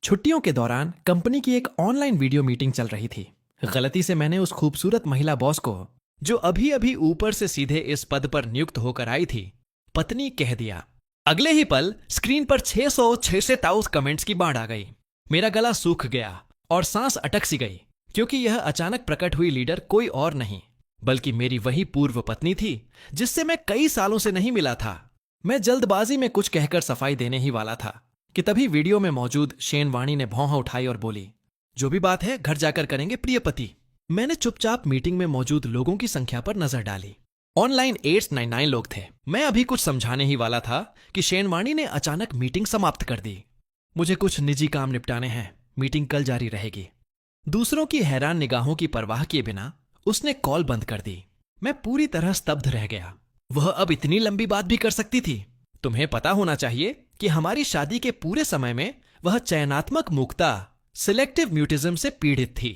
छुट्टियों के दौरान कंपनी की एक ऑनलाइन वीडियो मीटिंग चल रही थी। गलती से मैंने उस खूबसूरत महिला बॉस को, जो अभी अभी ऊपर से सीधे इस पद पर नियुक्त होकर आई थी, पत्नी कह दिया। अगले ही पल स्क्रीन पर 600 कमेंट्स की बाढ़ आ गई। मेरा गला सूख गया और सांस अटक सी गई, क्योंकि यह अचानक प्रकट हुई लीडर कोई और नहीं बल्कि मेरी वही पूर्व पत्नी थी, जिससे मैं कई सालों से नहीं मिला था। मैं जल्दबाजी में कुछ कहकर सफाई देने ही वाला था कि तभी वीडियो में मौजूद शेन वाणी ने भौं उठाई और बोली, जो भी बात है घर जाकर करेंगे प्रिय पति। मैंने चुपचाप मीटिंग में मौजूद लोगों की संख्या पर नजर डाली। ऑनलाइन 899 लोग थे। मैं अभी कुछ समझाने ही वाला था कि शेन वाणी ने अचानक मीटिंग समाप्त कर दी। मुझे कुछ निजी काम निपटाने हैं, मीटिंग कल जारी रहेगी। दूसरों की हैरान निगाहों की परवाह किए बिना उसने कॉल बंद कर दी। मैं पूरी तरह स्तब्ध रह गया। वह अब इतनी लंबी बात भी कर सकती थी। तुम्हें पता होना चाहिए कि हमारी शादी के पूरे समय में वह चयनात्मक मूकता, सिलेक्टिव म्यूटिज्म से पीड़ित थी।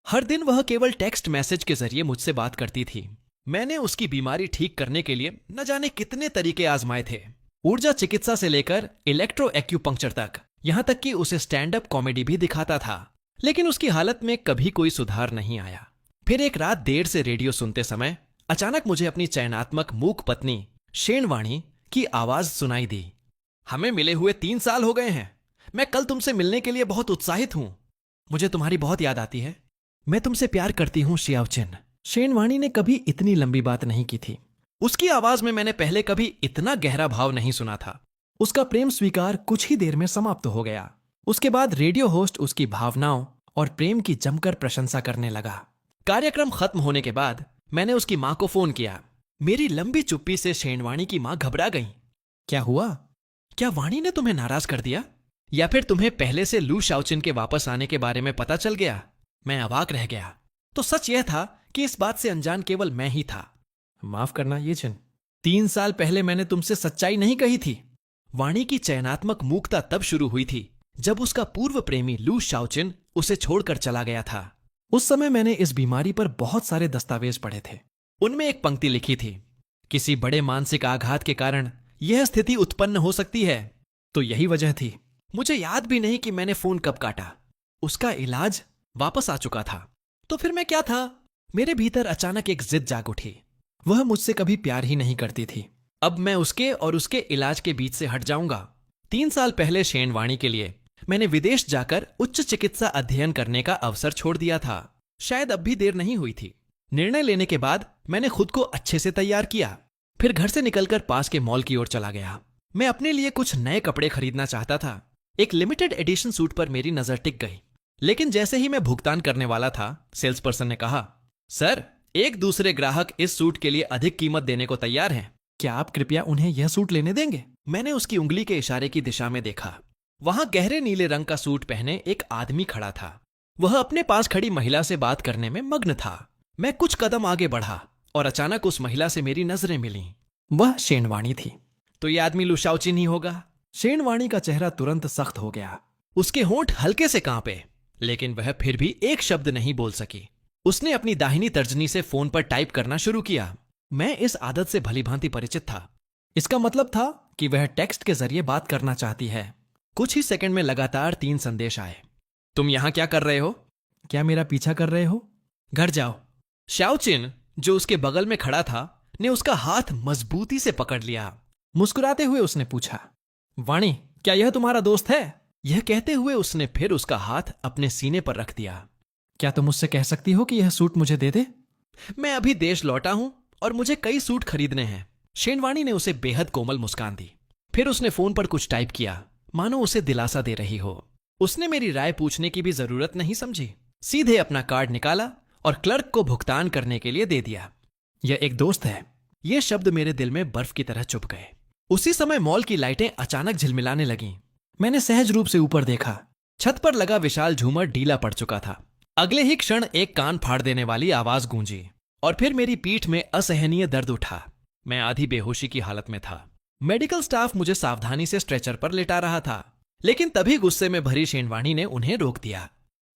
हर दिन वह केवल टेक्स्ट मैसेज के जरिए मुझसे बात करती थी। मैंने उसकी बीमारी ठीक करने के लिए न जाने कितने तरीके आजमाए थे, ऊर्जा चिकित्सा से लेकर इलेक्ट्रो एक्यूपंक्चर तक, यहां तक कि उसे स्टैंड अप कॉमेडी भी दिखाता था, लेकिन उसकी हालत में कभी कोई सुधार नहीं आया। फिर एक रात देर से रेडियो सुनते समय अचानक मुझे अपनी चयनात्मक मूक पत्नी शेन वाणी की आवाज सुनाई दी। हमें मिले हुए 3 साल हो गए हैं। मैं कल तुमसे मिलने के लिए बहुत उत्साहित हूं। मुझे तुम्हारी बहुत याद आती है। मैं तुमसे प्यार करती हूं शियाओचिन। शेन वाणी ने कभी इतनी लंबी बात नहीं की थी। उसकी आवाज में मैंने पहले कभी इतना गहरा भाव नहीं सुना था। उसका प्रेम स्वीकार कुछ ही देर में समाप्त हो गया। उसके बाद रेडियो होस्ट उसकी भावनाओं और प्रेम की जमकर प्रशंसा करने लगा। कार्यक्रम खत्म होने के बाद मैंने उसकी मां को फोन किया। मेरी लंबी चुप्पी से शेन वाणी की मां घबरा गई। क्या हुआ? क्या वाणी ने तुम्हें नाराज कर दिया, या फिर तुम्हें पहले से लू शाओचिन के वापस आने के बारे में पता चल गया? मैं अवाक रह गया। तो सच यह था कि इस बात से अनजान केवल मैं ही था। माफ करना ये चिन, 3 साल पहले मैंने तुमसे सच्चाई नहीं कही थी। वाणी की चयनात्मक मूकता तब शुरू हुई थी जब उसका पूर्व प्रेमी लू शाओचिन उसे छोड़कर चला गया था। उस समय मैंने इस बीमारी पर बहुत सारे दस्तावेज पढ़े थे। उनमें एक पंक्ति लिखी थी, किसी बड़े मानसिक आघात के कारण यह स्थिति उत्पन्न हो सकती है। तो यही वजह थी। मुझे याद भी नहीं कि मैंने फोन कब काटा। उसका इलाज वापस आ चुका था। तो फिर मैं क्या था? मेरे भीतर अचानक एक जिद जाग उठी। वह मुझसे कभी प्यार ही नहीं करती थी। अब मैं उसके और उसके इलाज के बीच से हट जाऊंगा। 3 साल पहले शेन वाणी के लिए मैंने विदेश जाकर उच्च चिकित्सा अध्ययन करने का अवसर छोड़ दिया था। शायद अब भी देर नहीं हुई थी। निर्णय लेने के बाद मैंने खुद को अच्छे से तैयार किया। फिर घर से निकलकर पास के मॉल की ओर चला गया। मैं अपने लिए कुछ नए कपड़े खरीदना चाहता था। एक लिमिटेड एडिशन सूट पर मेरी नजर टिक गई, लेकिन जैसे ही मैं भुगतान करने वाला था, सेल्स पर्सन ने कहा, सर, एक दूसरे ग्राहक इस सूट के लिए अधिक कीमत देने को तैयार हैं। क्या आप कृपया उन्हें यह सूट लेने देंगे? मैंने उसकी उंगली के इशारे की दिशा में देखा। वहां गहरे नीले रंग का सूट पहने एक आदमी खड़ा था। वह अपने पास खड़ी महिला से बात करने में मग्न था। मैं कुछ कदम आगे बढ़ा और अचानक उस महिला से मेरी नजरें मिलीं। वह शेन वाणी थी। तो यह आदमी लू शाओचिन ही होगा। शेन वाणी का चेहरा तुरंत सख्त हो गया। उसके होंठ हल्के से कांपे, लेकिन वह फिर भी एक शब्द नहीं बोल सकी। उसने अपनी दाहिनी तर्जनी से फोन पर टाइप करना शुरू किया। मैं इस आदत से भलीभांति परिचित था। इसका मतलब था कि वह टेक्स्ट के जरिए बात करना चाहती है। कुछ ही सेकंड में लगातार 3 संदेश आए। तुम यहां क्या कर रहे हो? क्या मेरा पीछा कर रहे हो? घर जाओ। शाओचिन, जो उसके बगल में खड़ा था, ने उसका हाथ मजबूती से पकड़ लिया। मुस्कुराते हुए उसने पूछा, वाणी, क्या यह तुम्हारा दोस्त है? यह कहते हुए उसने फिर उसका हाथ अपने सीने पर रख दिया। क्या तुम मुझसे कह सकती हो कि यह सूट मुझे दे दे? मैं अभी देश लौटा हूं और मुझे कई सूट खरीदने हैं। शेन वाणी ने उसे बेहद कोमल मुस्कान दी। फिर उसने फोन पर कुछ टाइप किया, मानो उसे दिलासा दे रही हो। उसने मेरी राय पूछने की भी जरूरत नहीं समझी। सीधे अपना कार्ड निकाला और क्लर्क को भुगतान करने के लिए दे दिया। यह एक दोस्त है। यह शब्द मेरे दिल में बर्फ की तरह चुभ गए। उसी समय मॉल की लाइटें अचानक झिलमिलाने लगीं। मैंने सहज रूप से ऊपर देखा। छत पर लगा विशाल झूमर ढीला पड़ चुका था। अगले ही क्षण एक कान फाड़ देने वाली आवाज गूंजी और फिर मेरी पीठ में असहनीय दर्द उठा। मैं आधी बेहोशी की हालत में था। मेडिकल स्टाफ मुझे सावधानी से स्ट्रेचर पर लेटा रहा था, लेकिन तभी गुस्से में भरी शेन वाणी ने उन्हें रोक दिया।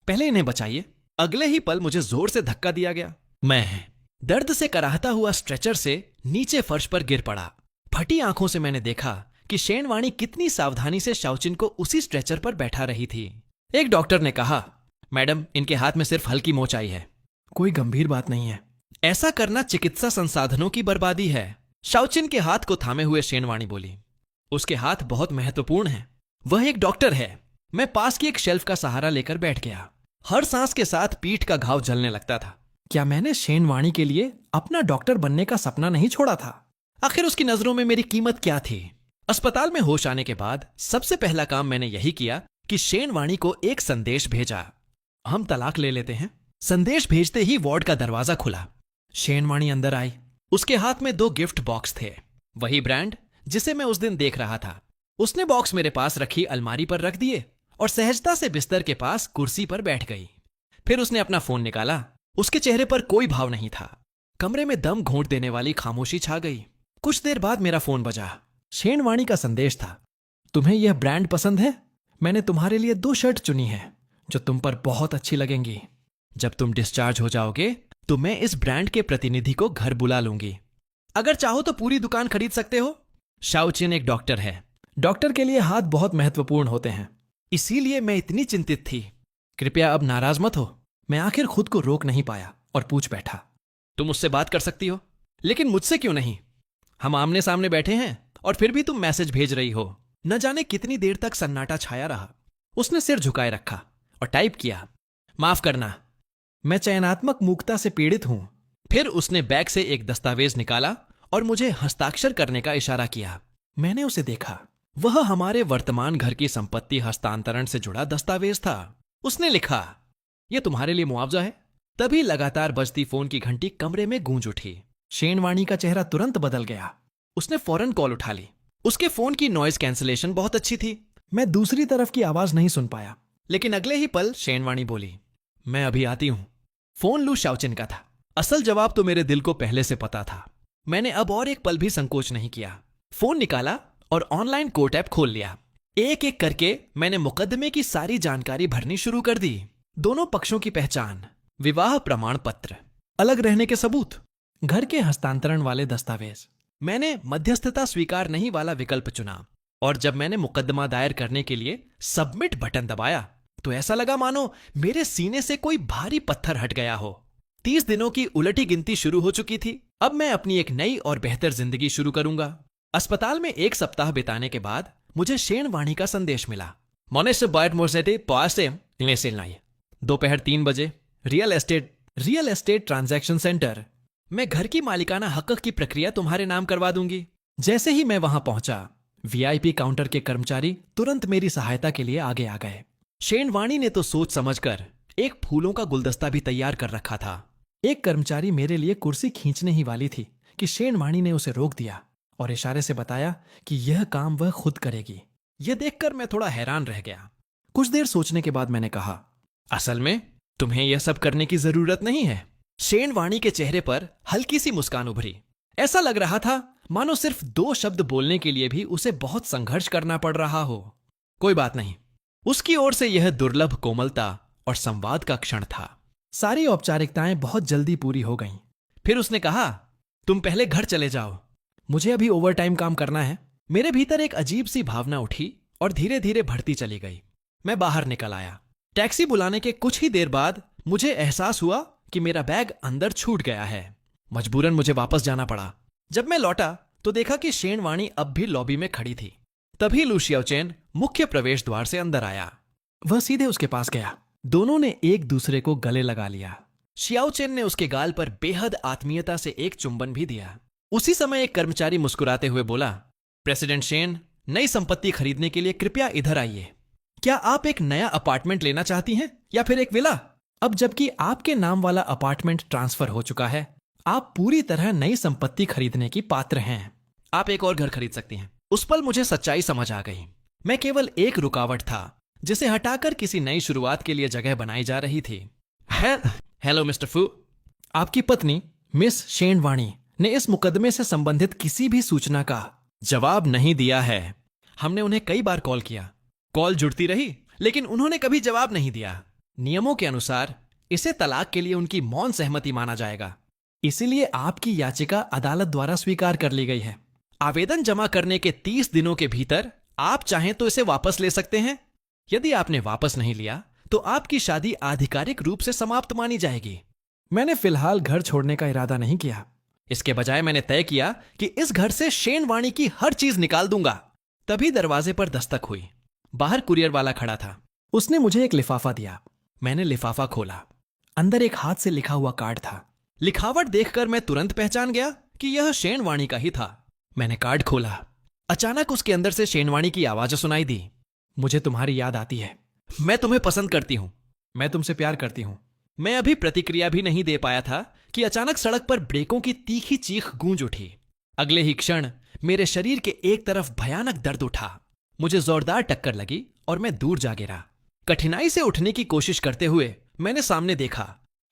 पहले इन्हें बचाइए। अगले ही पल मुझे जोर से धक्का दिया गया। मैं दर्द से कराहता हुआ स्ट्रेचर से नीचे फर्श पर गिर पड़ा। फटी आंखों से मैंने देखा कि शेन वाणी कितनी सावधानी से शाओचिन को उसी स्ट्रेचर पर बैठा रही थी। एक डॉक्टर ने कहा, मैडम इनके हाथ में सिर्फ हल्की मोच आई है, कोई गंभीर बात नहीं है। ऐसा करना चिकित्सा संसाधनों की बर्बादी है। शाओचिन के हाथ को थामे हुए शेनवाणी बोली, उसके हाथ बहुत महत्वपूर्ण हैं। वह एक डॉक्टर है। मैं पास की एक शेल्फ का सहारा लेकर बैठ गया। हर सांस के साथ पीठ का घाव जलने लगता था। क्या मैंने शेनवाणी के लिए अपना डॉक्टर बनने का सपना नहीं छोड़ा था? आखिर उसकी नजरों में मेरी कीमत क्या थी? अस्पताल में होश आने के बाद सबसे पहला काम मैंने यही किया कि शेनवाणी को एक संदेश भेजा, हम तलाक ले लेते हैं। संदेश भेजते ही वार्ड का दरवाजा खुला। शेनवाणी अंदर आई। उसके हाथ में 2 गिफ्ट बॉक्स थे, वही ब्रांड जिसे मैं उस दिन देख रहा था। उसने बॉक्स मेरे पास रखी अलमारी पर रख दिए और सहजता से बिस्तर के पास कुर्सी पर बैठ गई। फिर उसने अपना फोन निकाला। उसके चेहरे पर कोई भाव नहीं था। कमरे में दम घोंट देने वाली खामोशी छा गई। कुछ देर बाद मेरा फोन बजा। शेनवाणी का संदेश था, तुम्हें यह ब्रांड पसंद है? मैंने तुम्हारे लिए 2 शर्ट चुनी है जो तुम पर बहुत अच्छी लगेंगी। जब तुम डिस्चार्ज हो जाओगे तो मैं इस ब्रांड के प्रतिनिधि को घर बुला लूंगी। अगर चाहो तो पूरी दुकान खरीद सकते हो। शाओचिन एक डॉक्टर है। डॉक्टर के लिए हाथ बहुत महत्वपूर्ण होते हैं, इसीलिए मैं इतनी चिंतित थी। कृपया अब नाराज मत हो। मैं आखिर खुद को रोक नहीं पाया और पूछ बैठा, तुम मुझसे बात कर सकती हो, लेकिन मुझसे क्यों नहीं? हम आमने सामने बैठे हैं और फिर भी तुम मैसेज भेज रही हो। न जाने कितनी देर तक सन्नाटा छाया रहा। उसने सिर झुकाए रखा और टाइप किया, माफ करना, मैं चयनात्मक मूकता से पीड़ित हूं। फिर उसने बैग से एक दस्तावेज निकाला और मुझे हस्ताक्षर करने का इशारा किया। मैंने उसे देखा। वह हमारे वर्तमान घर की संपत्ति हस्तांतरण से जुड़ा दस्तावेज था। उसने लिखा, यह तुम्हारे लिए मुआवजा है। तभी लगातार बजती फोन की घंटी कमरे में गूंज उठी। शेनवाणी का चेहरा तुरंत बदल गया। उसने फौरन कॉल उठा ली। उसके फोन की नॉइज कैंसिलेशन बहुत अच्छी थी। मैं दूसरी तरफ की आवाज नहीं सुन पाया, लेकिन अगले ही पल शेनवाणी बोली, मैं अभी आती हूं। फोन लू शाओचिन का था। असल जवाब तो मेरे दिल को पहले से पता था। मैंने अब और एक पल भी संकोच नहीं किया। फोन निकाला और ऑनलाइन कोर्ट ऐप खोल लिया। एक एक करके मैंने मुकदमे की सारी जानकारी भरनी शुरू कर दी। दोनों पक्षों की पहचान, विवाह प्रमाण पत्र, अलग रहने के सबूत, घर के हस्तांतरण वाले दस्तावेज। मैंने मध्यस्थता स्वीकार नहीं वाला विकल्प चुना और जब मैंने मुकदमा दायर करने के लिए सबमिट बटन दबाया तो ऐसा लगा मानो मेरे सीने से कोई भारी पत्थर हट गया हो। 30 दिनों की उलटी गिनती शुरू हो चुकी थी। अब मैं अपनी एक नई और बेहतर जिंदगी शुरू करूंगा। अस्पताल में 1 सप्ताह बिताने के बाद मुझे शेनवाणी का संदेश मिला। दोपहर 3 बजे, रियल एस्टेट ट्रांजैक्शन सेंटर। मैं घर की मालिकाना हक की प्रक्रिया तुम्हारे नाम करवा दूंगी। जैसे ही मैं वहां पहुंचा, वीआईपी काउंटर के कर्मचारी तुरंत मेरी सहायता के लिए आगे आ गए। शेनवाणी ने तो सोच समझकर एक फूलों का गुलदस्ता भी तैयार कर रखा था। एक कर्मचारी मेरे लिए कुर्सी खींचने ही वाली थी कि शेनवाणी ने उसे रोक दिया और इशारे से बताया कि यह काम वह खुद करेगी। यह देखकर मैं थोड़ा हैरान रह गया। कुछ देर सोचने के बाद मैंने कहा, असल में तुम्हें यह सब करने की जरूरत नहीं है। शेनवाणी के चेहरे पर हल्की सी मुस्कान उभरी। ऐसा लग रहा था मानो सिर्फ 2 शब्द बोलने के लिए भी उसे बहुत संघर्ष करना पड़ रहा हो। कोई बात नहीं। उसकी ओर से यह दुर्लभ कोमलता और संवाद का क्षण था। सारी औपचारिकताएं बहुत जल्दी पूरी हो गईं। फिर उसने कहा, तुम पहले घर चले जाओ, मुझे अभी ओवरटाइम काम करना है। मेरे भीतर एक अजीब सी भावना उठी और धीरे धीरे बढ़ती चली गई। मैं बाहर निकल आया। टैक्सी बुलाने के कुछ ही देर बाद मुझे एहसास हुआ कि मेरा बैग अंदर छूट गया है। मजबूरन मुझे वापस जाना पड़ा। जब मैं लौटा तो देखा कि शेनवाणी अब भी लॉबी में खड़ी थी। तभी लू शाओचिन मुख्य प्रवेश द्वार से अंदर आया। वह सीधे उसके पास गया। दोनों ने एक दूसरे को गले लगा लिया। शाओचिन ने उसके गाल पर बेहद आत्मीयता से एक चुंबन भी दिया। उसी समय एक कर्मचारी मुस्कुराते हुए बोला, प्रेसिडेंट शेन, नई संपत्ति खरीदने के लिए कृपया इधर आइए। क्या आप एक नया अपार्टमेंट लेना चाहती हैं या फिर एक विला? अब जबकि आपके नाम वाला अपार्टमेंट ट्रांसफर हो चुका है, आप पूरी तरह नई संपत्ति खरीदने की पात्र हैं। आप एक और घर खरीद सकती हैं। उस पल मुझे सच्चाई समझ आ गई। मैं केवल एक रुकावट था जिसे हटाकर किसी नई शुरुआत के लिए जगह बनाई जा रही थी। हेलो मिस्टर फू। आपकी पत्नी मिस शेनवाणी ने इस मुकदमे से संबंधित किसी भी सूचना का जवाब नहीं दिया है। हमने उन्हें कई बार कॉल किया। कॉल जुड़ती रही, लेकिन उन्होंने कभी जवाब नहीं दिया। नियमों के अनुसार इसे तलाक के लिए उनकी मौन सहमति माना जाएगा। इसीलिए आपकी याचिका अदालत द्वारा स्वीकार कर ली गई है। आवेदन जमा करने के 30 दिनों के भीतर आप चाहें तो इसे वापस ले सकते हैं यदि आपने वापस नहीं लिया तो आपकी शादी आधिकारिक रूप से समाप्त मानी जाएगी। मैंने फिलहाल घर छोड़ने का इरादा नहीं किया। इसके बजाय मैंने तय किया कि इस घर से शेन वाणी की हर चीज निकाल दूंगा। तभी दरवाजे पर दस्तक हुई। बाहर कुरियर वाला खड़ा था। उसने मुझे एक लिफाफा दिया। मैंने लिफाफा खोला। अंदर एक हाथ से लिखा हुआ कार्ड था। लिखावट देखकर मैं तुरंत पहचान गया कि यह शेन वाणी का ही था। मैंने कार्ड खोला। अचानक उसके अंदर से शेन वाणी की आवाज सुनाई दी। मुझे तुम्हारी याद आती है। मैं तुम्हें पसंद करती हूं। मैं तुमसे प्यार करती हूं। मैं अभी प्रतिक्रिया भी नहीं दे पाया था कि अचानक सड़क पर ब्रेकों की तीखी चीख गूंज उठी। अगले ही क्षण मेरे शरीर के एक तरफ भयानक दर्द उठा। मुझे जोरदार टक्कर लगी और मैं दूर जा गिरा। कठिनाई से उठने की कोशिश करते हुए मैंने सामने देखा।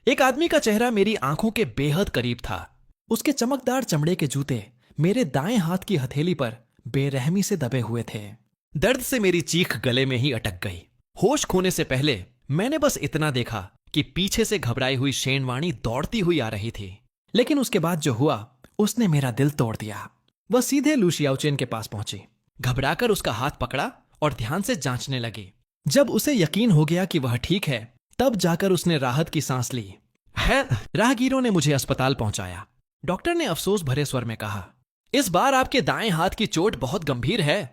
एक आदमी का चेहरा मेरी आंखों के बेहद करीब था। उसके चमकदार चमड़े के जूते मेरे दाएं हाथ की हथेली पर बेरहमी से दबे हुए थे। दर्द से मेरी चीख गले में ही अटक गई। होश खोने से पहले मैंने बस इतना देखा कि पीछे से घबराई हुई शेन वाणी दौड़ती हुई आ रही थी। लेकिन उसके बाद जो हुआ उसने मेरा दिल तोड़ दिया। वह सीधे लू शियाओचेन के पास पहुंची। घबराकर उसका हाथ पकड़ा और ध्यान से जांचने लगी। जब उसे यकीन हो गया कि वह ठीक है, तब जाकर उसने राहत की सांस ली। राहगीरों ने मुझे अस्पताल पहुंचाया। डॉक्टर ने अफसोस भरे स्वर में कहा, इस बार आपके दाएं हाथ की चोट बहुत गंभीर है।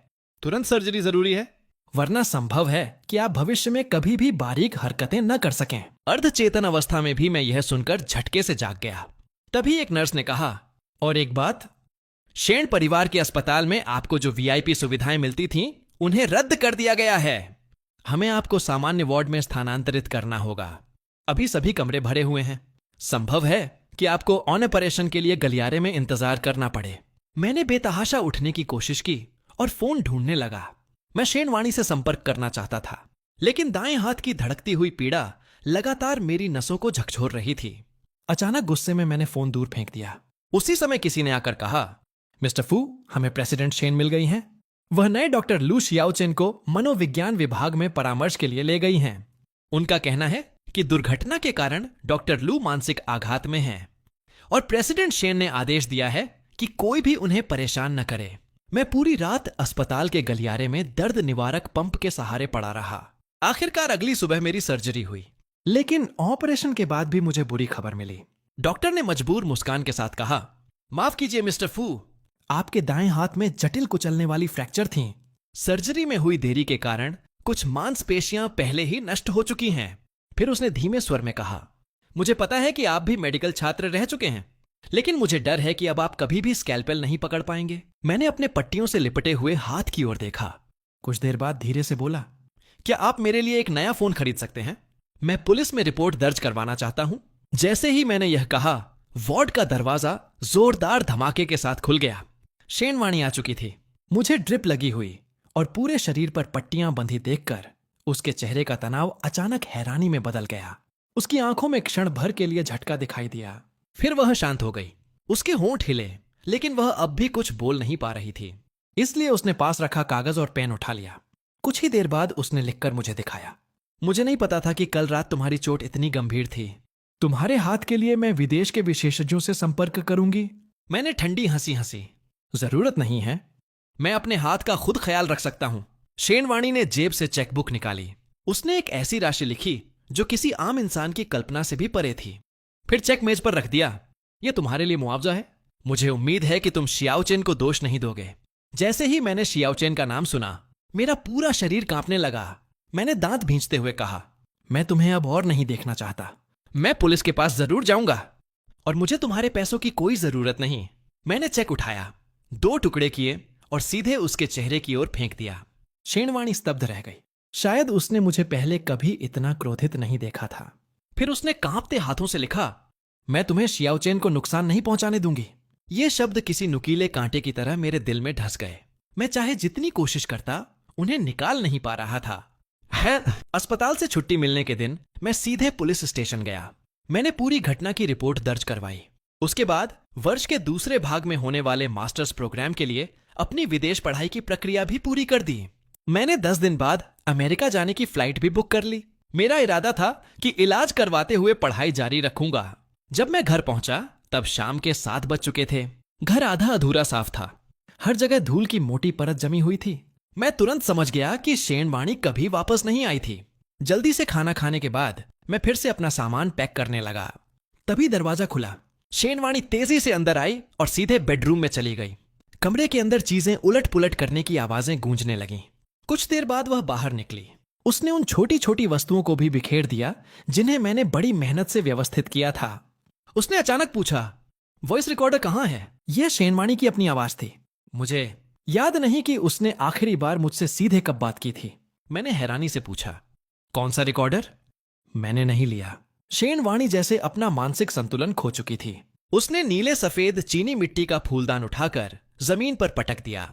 तुरंत सर्जरी जरूरी है, वरना संभव है कि आप भविष्य में कभी भी बारीक हरकतें न कर सकें। अर्धचेतन अवस्था में भी मैं यह सुनकर झटके से जाग गया। तभी एक नर्स ने कहा, और एक बात, शेन परिवार के अस्पताल में आपको जो वीआईपी सुविधाएं मिलती थीं, उन्हें रद्द कर दिया गया है। हमें आपको सामान्य वार्ड में स्थानांतरित करना होगा। अभी सभी कमरे भरे हुए हैं। संभव है कि आपको ऑन ऑपरेशन के लिए गलियारे में इंतजार करना पड़े। मैंने बेतहाशा उठने की कोशिश की और फोन ढूंढने लगा। मैं शेन वाणी से संपर्क करना चाहता था, लेकिन दाएं हाथ की धड़कती हुई पीड़ा लगातार मेरी नसों को झकझोर रही थी। अचानक गुस्से में मैंने फोन दूर फेंक दिया। उसी समय किसी ने आकर कहा, मिस्टर फू, हमें प्रेसिडेंट शेन मिल गई हैं। वह नए डॉक्टर लू शियाओचेन को मनोविज्ञान विभाग में परामर्श के लिए ले गई हैं। उनका कहना है कि दुर्घटना के कारण डॉक्टर लू मानसिक आघात में हैं और प्रेसिडेंट शेन ने आदेश दिया है कि कोई भी उन्हें परेशान न करे। मैं पूरी रात अस्पताल के गलियारे में दर्द निवारक पंप के सहारे पड़ा रहा। आखिरकार अगली सुबह मेरी सर्जरी हुई, लेकिन ऑपरेशन के बाद भी मुझे बुरी खबर मिली। डॉक्टर ने मजबूर मुस्कान के साथ कहा, माफ कीजिए मिस्टर फू, आपके दाएं हाथ में जटिल कुचलने वाली फ्रैक्चर थी। सर्जरी में हुई देरी के कारण कुछ मांसपेशियां पहले ही नष्ट हो चुकी हैं। फिर उसने धीमे स्वर में कहा, मुझे पता है कि आप भी मेडिकल छात्र रह चुके हैं, लेकिन मुझे डर है कि अब आप कभी भी स्कैल्पेल नहीं पकड़ पाएंगे। मैंने अपने पट्टियों से लिपटे हुए हाथ की ओर देखा। कुछ देर बाद धीरे से बोला, क्या आप मेरे लिए एक नया फोन खरीद सकते हैं? मैं पुलिस में रिपोर्ट दर्ज करवाना चाहता हूं। जैसे ही मैंने यह कहा, वार्ड का दरवाजा जोरदार धमाके के साथ खुल गया। शेन वाणी आ चुकी थी। मुझे ड्रिप लगी हुई और पूरे शरीर पर पट्टियां बंधी देखकर उसके चेहरे का तनाव अचानक हैरानी में बदल गया। उसकी आंखों में क्षण भर के लिए झटका दिखाई दिया, फिर वह शांत हो गई। उसके होंठ हिले, लेकिन वह अब भी कुछ बोल नहीं पा रही थी। इसलिए उसने पास रखा कागज और पेन उठा लिया। कुछ ही देर बाद उसने लिखकर मुझे दिखाया, मुझे नहीं पता था कि कल रात तुम्हारी चोट इतनी गंभीर थी। तुम्हारे हाथ के लिए मैं विदेश के विशेषज्ञों से संपर्क करूंगी। मैंने ठंडी हंसी हंसी, जरूरत नहीं है, मैं अपने हाथ का खुद ख्याल रख सकता हूं। शेन वाणी ने जेब से चेकबुक निकाली। उसने एक ऐसी राशि लिखी जो किसी आम इंसान की कल्पना से भी परे थी। फिर चेक मेज पर रख दिया। यह तुम्हारे लिए मुआवजा है। मुझे उम्मीद है कि तुम शियाओचेन को दोष नहीं दोगे। जैसे ही मैंने शियाओचेन का नाम सुना, मेरा पूरा शरीर कांपने लगा। मैंने दांत भींचते हुए कहा, मैं तुम्हें अब और नहीं देखना चाहता। मैं पुलिस के पास जरूर जाऊंगा और मुझे तुम्हारे पैसों की कोई जरूरत नहीं। मैंने चेक उठाया, 2 टुकड़े किए और सीधे उसके चेहरे की ओर फेंक दिया। शेन वाणी स्तब्ध रह गई। शायद उसने मुझे पहले कभी इतना क्रोधित नहीं देखा था। फिर उसने कांपते हाथों से लिखा, मैं तुम्हें शियाओचेन को नुकसान नहीं पहुंचाने दूंगी। ये शब्द किसी नुकीले कांटे की तरह मेरे दिल में ढस गए। मैं चाहे जितनी कोशिश करता, उन्हें निकाल नहीं पा रहा था। अस्पताल से छुट्टी मिलने के दिन मैं सीधे पुलिस स्टेशन गया। मैंने पूरी घटना की रिपोर्ट दर्ज करवाई। उसके बाद वर्ष के दूसरे भाग में होने वाले मास्टर्स प्रोग्राम के लिए अपनी विदेश पढ़ाई की प्रक्रिया भी पूरी कर दी। मैंने 10 दिन बाद अमेरिका जाने की फ्लाइट भी बुक कर ली। मेरा इरादा था कि इलाज करवाते हुए पढ़ाई जारी रखूंगा। जब मैं घर पहुंचा, तब शाम के 7 बज चुके थे। घर आधा अधूरा साफ था। हर जगह धूल की मोटी परत जमी हुई थी। मैं तुरंत समझ गया कि शेनवाणी कभी वापस नहीं आई थी। जल्दी से खाना खाने के बाद मैं फिर से अपना सामान पैक करने लगा। तभी दरवाजा खुला। शेनवाणी तेजी से अंदर आई और सीधे बेडरूम में चली गई। कमरे के अंदर चीजें उलट पुलट करने की आवाजें गूंजने लगीं। कुछ देर बाद वह बाहर निकली। उसने उन छोटी छोटी वस्तुओं को भी बिखेर दिया जिन्हें मैंने बड़ी मेहनत से व्यवस्थित किया था। उसने अचानक पूछा, वॉइस रिकॉर्डर कहाँ है? यह शेनवाणी की अपनी आवाज थी। मुझे याद नहीं कि उसने आखिरी बार मुझसे सीधे कब बात की थी। मैंने हैरानी से पूछा, कौन सा रिकॉर्डर? मैंने नहीं लिया। शेनवाणी जैसे अपना मानसिक संतुलन खो चुकी थी। उसने नीले सफेद चीनी मिट्टी का फूलदान उठाकर जमीन पर पटक दिया।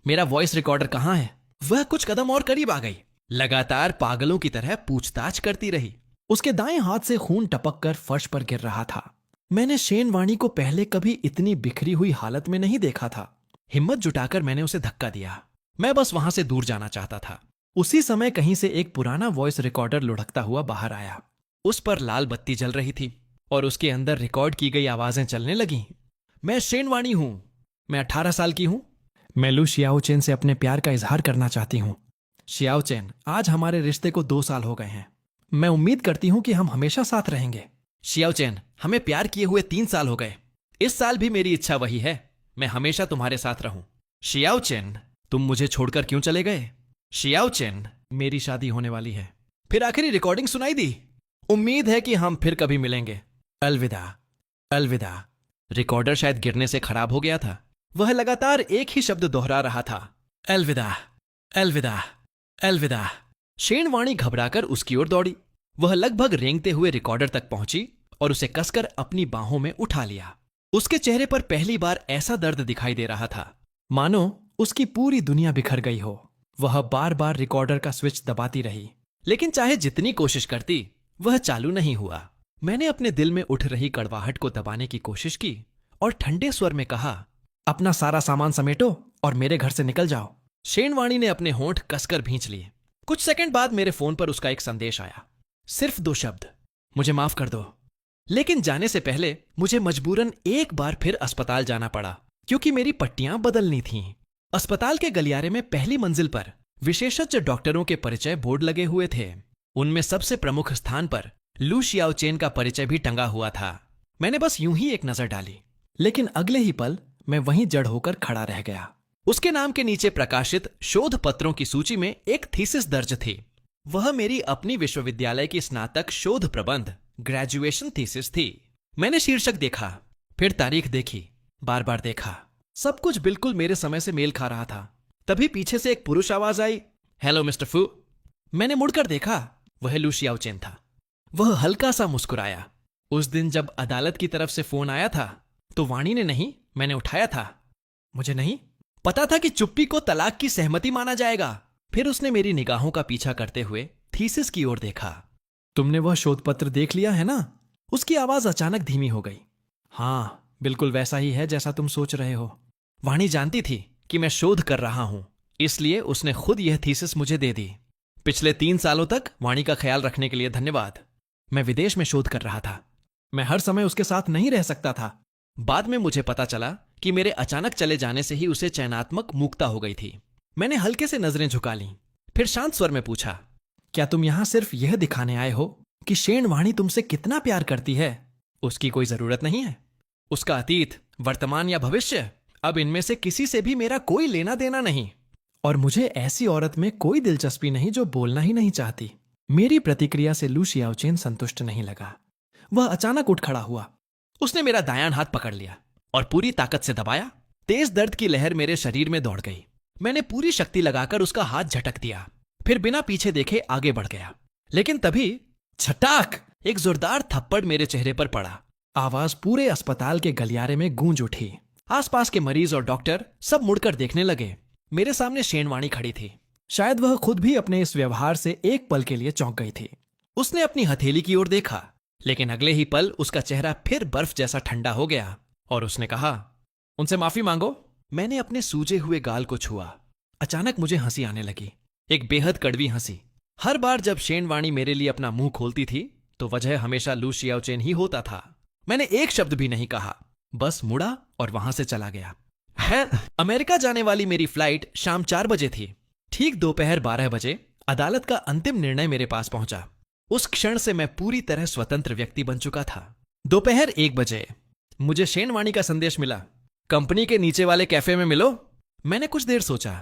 मेरा वॉइस रिकॉर्डर कहाँ है? वह कुछ कदम और करीब आ गई। लगातार पागलों की तरह पूछताछ करती रही। उसके दाएं हाथ से खून टपक कर फर्श पर गिर रहा था। मैंने शेनवाणी को पहले कभी इतनी बिखरी हुई हालत में नहीं देखा था। हिम्मत जुटाकर मैंने उसे धक्का दिया। मैं बस वहां से दूर जाना चाहता था। उसी समय कहीं से एक पुराना वॉइस रिकॉर्डर लुढ़कता हुआ बाहर आया। उस पर लाल बत्ती जल रही थी और उसके अंदर रिकॉर्ड की गई आवाजें चलने लगीं। मैं शेनवाणी हूं। मैं 18 साल की हूं। मैं लू शियाओचेन से अपने प्यार का इजहार करना चाहती हूं। शियाओचेन, आज हमारे रिश्ते को 2 साल हो गए हैं। मैं उम्मीद करती हूं कि हम हमेशा साथ रहेंगे। शियाओचेन, हमें प्यार किए हुए 3 साल हो गए। इस साल भी मेरी इच्छा वही है, मैं हमेशा तुम्हारे साथ रहूं। शियाओचेन, तुम मुझे छोड़कर क्यों चले गए? शियाओचेन, मेरी शादी होने वाली है। फिर आखिरी रिकॉर्डिंग सुनाई दी। उम्मीद है कि हम फिर कभी मिलेंगे। अलविदा, अलविदा। रिकॉर्डर शायद गिरने से खराब हो गया था। वह लगातार एक ही शब्द दोहरा रहा था, अलविदा, अलविदा, अलविदा। शेनवाणी घबराकर उसकी ओर दौड़ी। वह लगभग रेंगते हुए रिकॉर्डर तक पहुंची और उसे कसकर अपनी बाहों में उठा लिया। उसके चेहरे पर पहली बार ऐसा दर्द दिखाई दे रहा था मानो उसकी पूरी दुनिया बिखर गई हो। वह बार बार रिकॉर्डर का स्विच दबाती रही, लेकिन चाहे जितनी कोशिश करती वह चालू नहीं हुआ। मैंने अपने दिल में उठ रही कड़वाहट को दबाने की कोशिश की और ठंडे स्वर में कहा, अपना सारा सामान समेटो और मेरे घर से निकल जाओ। शेनवाणी ने अपने होंठ कसकर भींच लिए। कुछ सेकंड बाद मेरे फोन पर उसका एक संदेश आया। सिर्फ 2 शब्द, मुझे माफ कर दो। लेकिन जाने से पहले मुझे मजबूरन एक बार फिर अस्पताल जाना पड़ा क्योंकि मेरी पट्टियां बदलनी थीं। अस्पताल के गलियारे में पहली मंजिल पर विशेषज्ञ डॉक्टरों के परिचय बोर्ड लगे हुए थे। उनमें सबसे प्रमुख स्थान पर लू शियाओचेन का परिचय भी टंगा हुआ था। मैंने बस यूं ही एक नजर डाली, लेकिन अगले ही पल मैं वहीं जड़ होकर खड़ा रह गया। उसके नाम के नीचे प्रकाशित शोध पत्रों की सूची में एक थीसिस दर्ज थी। वह मेरी अपनी विश्वविद्यालय की स्नातक शोध प्रबंध ग्रेजुएशन थीसिस थी। मैंने शीर्षक देखा, फिर तारीख देखी, बार बार देखा। सब कुछ बिल्कुल मेरे समय से मेल खा रहा था। तभी पीछे से एक पुरुष आवाज आई, हेलो मिस्टर फू। मैंने मुड़कर देखा, वह लू शियाओचेन था। वह हल्का सा मुस्कुराया। उस दिन जब अदालत की तरफ से फोन आया था तो वाणी ने नहीं, मैंने उठाया था। मुझे नहीं पता था कि चुप्पी को तलाक की सहमति माना जाएगा। फिर उसने मेरी निगाहों का पीछा करते हुए थीसिस की ओर देखा। तुमने वह शोध पत्र देख लिया है ना? उसकी आवाज अचानक धीमी हो गई। हाँ, बिल्कुल वैसा ही है जैसा तुम सोच रहे हो। वाणी जानती थी कि मैं शोध कर रहा हूं, इसलिए उसने खुद यह थीसिस मुझे दे दी। पिछले 3 सालों तक वाणी का ख्याल रखने के लिए धन्यवाद। मैं विदेश में शोध कर रहा था। मैं हर समय उसके साथ नहीं रह सकता था। बाद में मुझे पता चला कि मेरे अचानक चले जाने से ही उसे चयनात्मक मूकता हो गई थी। मैंने हल्के से नजरें झुका लीं, फिर शांत स्वर में पूछा, क्या तुम यहां सिर्फ यह दिखाने आए हो कि शेनवाणी तुमसे कितना प्यार करती है? उसकी कोई जरूरत नहीं है। उसका अतीत, वर्तमान या भविष्य, अब इनमें से किसी से भी मेरा कोई लेना देना नहीं। और मुझे ऐसी औरत में कोई दिलचस्पी नहीं जो बोलना ही नहीं चाहती। मेरी प्रतिक्रिया से लू शियाओचेन संतुष्ट नहीं लगा। वह अचानक उठ खड़ा हुआ। उसने मेरा दायां हाथ पकड़ लिया और पूरी ताकत से दबाया। तेज दर्द की लहर मेरे शरीर में दौड़ गई। मैंने पूरी शक्ति लगाकर उसका हाथ झटक दिया, फिर बिना पीछे देखे आगे बढ़ गया। लेकिन तभी छटाक, एक जोरदार थप्पड़ मेरे चेहरे पर पड़ा। आवाज पूरे अस्पताल के गलियारे में गूंज उठी। आसपास के मरीज और डॉक्टर सब मुड़कर देखने लगे। मेरे सामने शेनवाणी खड़ी थी। शायद वह खुद भी अपने इस व्यवहार से एक पल के लिए चौंक गई थी। उसने अपनी हथेली की ओर देखा, लेकिन अगले ही पल उसका चेहरा फिर बर्फ जैसा ठंडा हो गया और उसने कहा, उनसे माफी मांगो। मैंने अपने सूजे हुए गाल को छुआ। अचानक मुझे हंसी आने लगी, एक बेहद कड़वी हंसी। हर बार जब शेनवाणी मेरे लिए अपना मुंह खोलती थी तो वजह हमेशा लू शियाओचेन ही होता था। मैंने एक शब्द भी नहीं कहा, बस मुड़ा और वहां से चला गया। है अमेरिका जाने वाली मेरी फ्लाइट शाम 4 बजे थी। ठीक दोपहर 12 बजे अदालत का अंतिम निर्णय मेरे पास पहुंचा। उस क्षण से मैं पूरी तरह स्वतंत्र व्यक्ति बन चुका था। दोपहर 1 बजे मुझे शेन वाणी का संदेश मिला, कंपनी के नीचे वाले कैफे में मिलो। मैंने कुछ देर सोचा,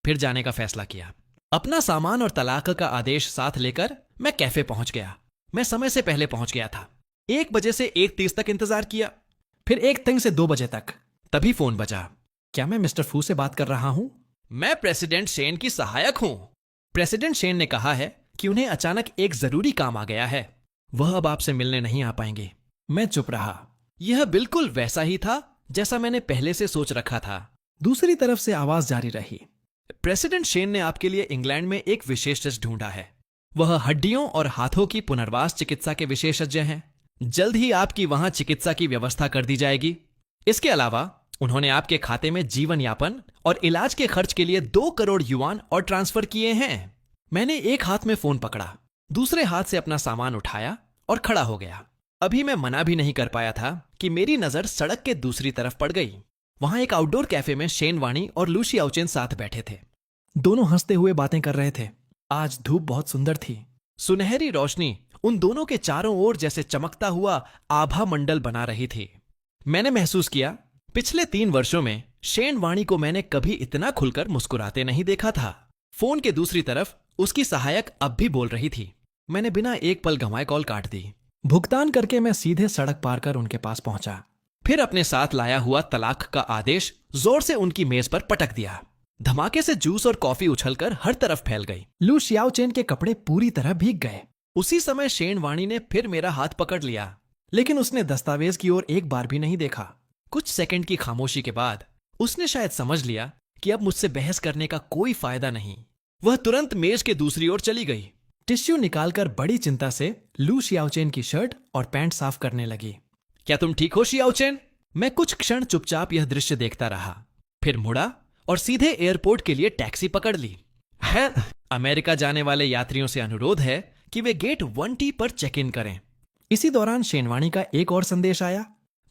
फिर जाने का फैसला किया। अपना सामान और तलाक का आदेश साथ लेकर मैं कैफे पहुंच गया। मैं समय से पहले पहुंच गया था। 1 बजे से 1:30 तक इंतजार किया, फिर 1:03 से 2 बजे तक। तभी फोन बजा। क्या मैं मिस्टर फू से बात कर रहा हूं? मैं प्रेसिडेंट शेन की सहायक हूं। प्रेसिडेंट शेन ने कहा है कि उन्हें अचानक एक जरूरी काम आ गया है, वह अब आपसे मिलने नहीं आ पाएंगे। मैं चुप रहा। यह बिल्कुल वैसा ही था जैसा मैंने पहले से सोच रखा था। दूसरी तरफ से आवाज जारी रही, प्रेसिडेंट शेन ने आपके लिए इंग्लैंड में एक विशेषज्ञ ढूंढा है। वह हड्डियों और हाथों की पुनर्वास चिकित्सा के विशेषज्ञ हैं। जल्द ही आपकी वहां चिकित्सा की व्यवस्था कर दी जाएगी। इसके अलावा उन्होंने आपके खाते में जीवन यापन और इलाज के खर्च के लिए 2 करोड़ युआन और ट्रांसफर किए हैं। मैंने एक हाथ में फोन पकड़ा, दूसरे हाथ से अपना सामान उठाया और खड़ा हो गया। अभी मैं मना भी नहीं कर पाया था कि मेरी नजर सड़क के दूसरी तरफ पड़ गई। वहां एक आउटडोर कैफे में शेन वाणी और लू शियाओचेन साथ बैठे थे। दोनों हंसते हुए बातें कर रहे थे। आज धूप बहुत सुंदर थी। सुनहरी रोशनी उन दोनों के चारों ओर जैसे चमकता हुआ आभा मंडल बना रही थी। मैंने महसूस किया, पिछले 3 वर्षों में शेन वाणी को मैंने कभी इतना खुलकर मुस्कुराते नहीं देखा था। फोन के दूसरी तरफ उसकी सहायक अब भी बोल रही थी। मैंने बिना एक पल गंवाए कॉल काट दी। भुगतान करके मैं सीधे सड़क पार कर उनके पास पहुंचा। फिर अपने साथ लाया हुआ तलाक का आदेश जोर से उनकी मेज पर पटक दिया। धमाके से जूस और कॉफी उछलकर हर तरफ फैल गई। लू शियाओचेन के कपड़े पूरी तरह भीग गए। उसी समय शेन वाणी ने फिर मेरा हाथ पकड़ लिया, लेकिन उसने दस्तावेज की ओर एक बार भी नहीं देखा। कुछ सेकंड की खामोशी के बाद उसने शायद समझ लिया कि अब मुझसे बहस करने का कोई फायदा नहीं। वह तुरंत मेज के दूसरी ओर चली गई। टिश्यू निकालकर बड़ी चिंता से लू शियाओचेन की शर्ट और पैंट साफ करने लगी। क्या तुम ठीक हो शियाओचेन? मैं कुछ क्षण चुपचाप यह दृश्य देखता रहा, फिर मुड़ा और सीधे एयरपोर्ट के लिए टैक्सी पकड़ ली। है अमेरिका जाने वाले यात्रियों से अनुरोध है कि वे गेट 1T पर चेक इन करें। इसी दौरान शेनवाणी का एक और संदेश आया,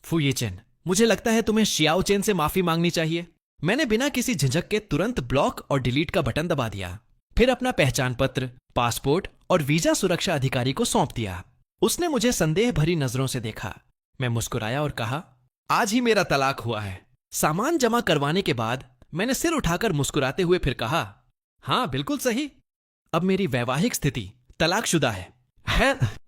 फुयेचेन, मुझे लगता है तुम्हें शियाओचेन से माफी मांगनी चाहिए। मैंने बिना किसी झिझक के तुरंत ब्लॉक और डिलीट का बटन दबा दिया। फिर अपना पहचान पत्र, पासपोर्ट और वीजा सुरक्षा अधिकारी को सौंप दिया। उसने मुझे संदेह भरी नजरों से देखा। मैं मुस्कुराया और कहा, आज ही मेरा तलाक हुआ है। सामान जमा करवाने के बाद मैंने सिर उठाकर मुस्कुराते हुए फिर कहा, हाँ बिल्कुल सही। अब मेरी वैवाहिक स्थिति तलाकशुदा है।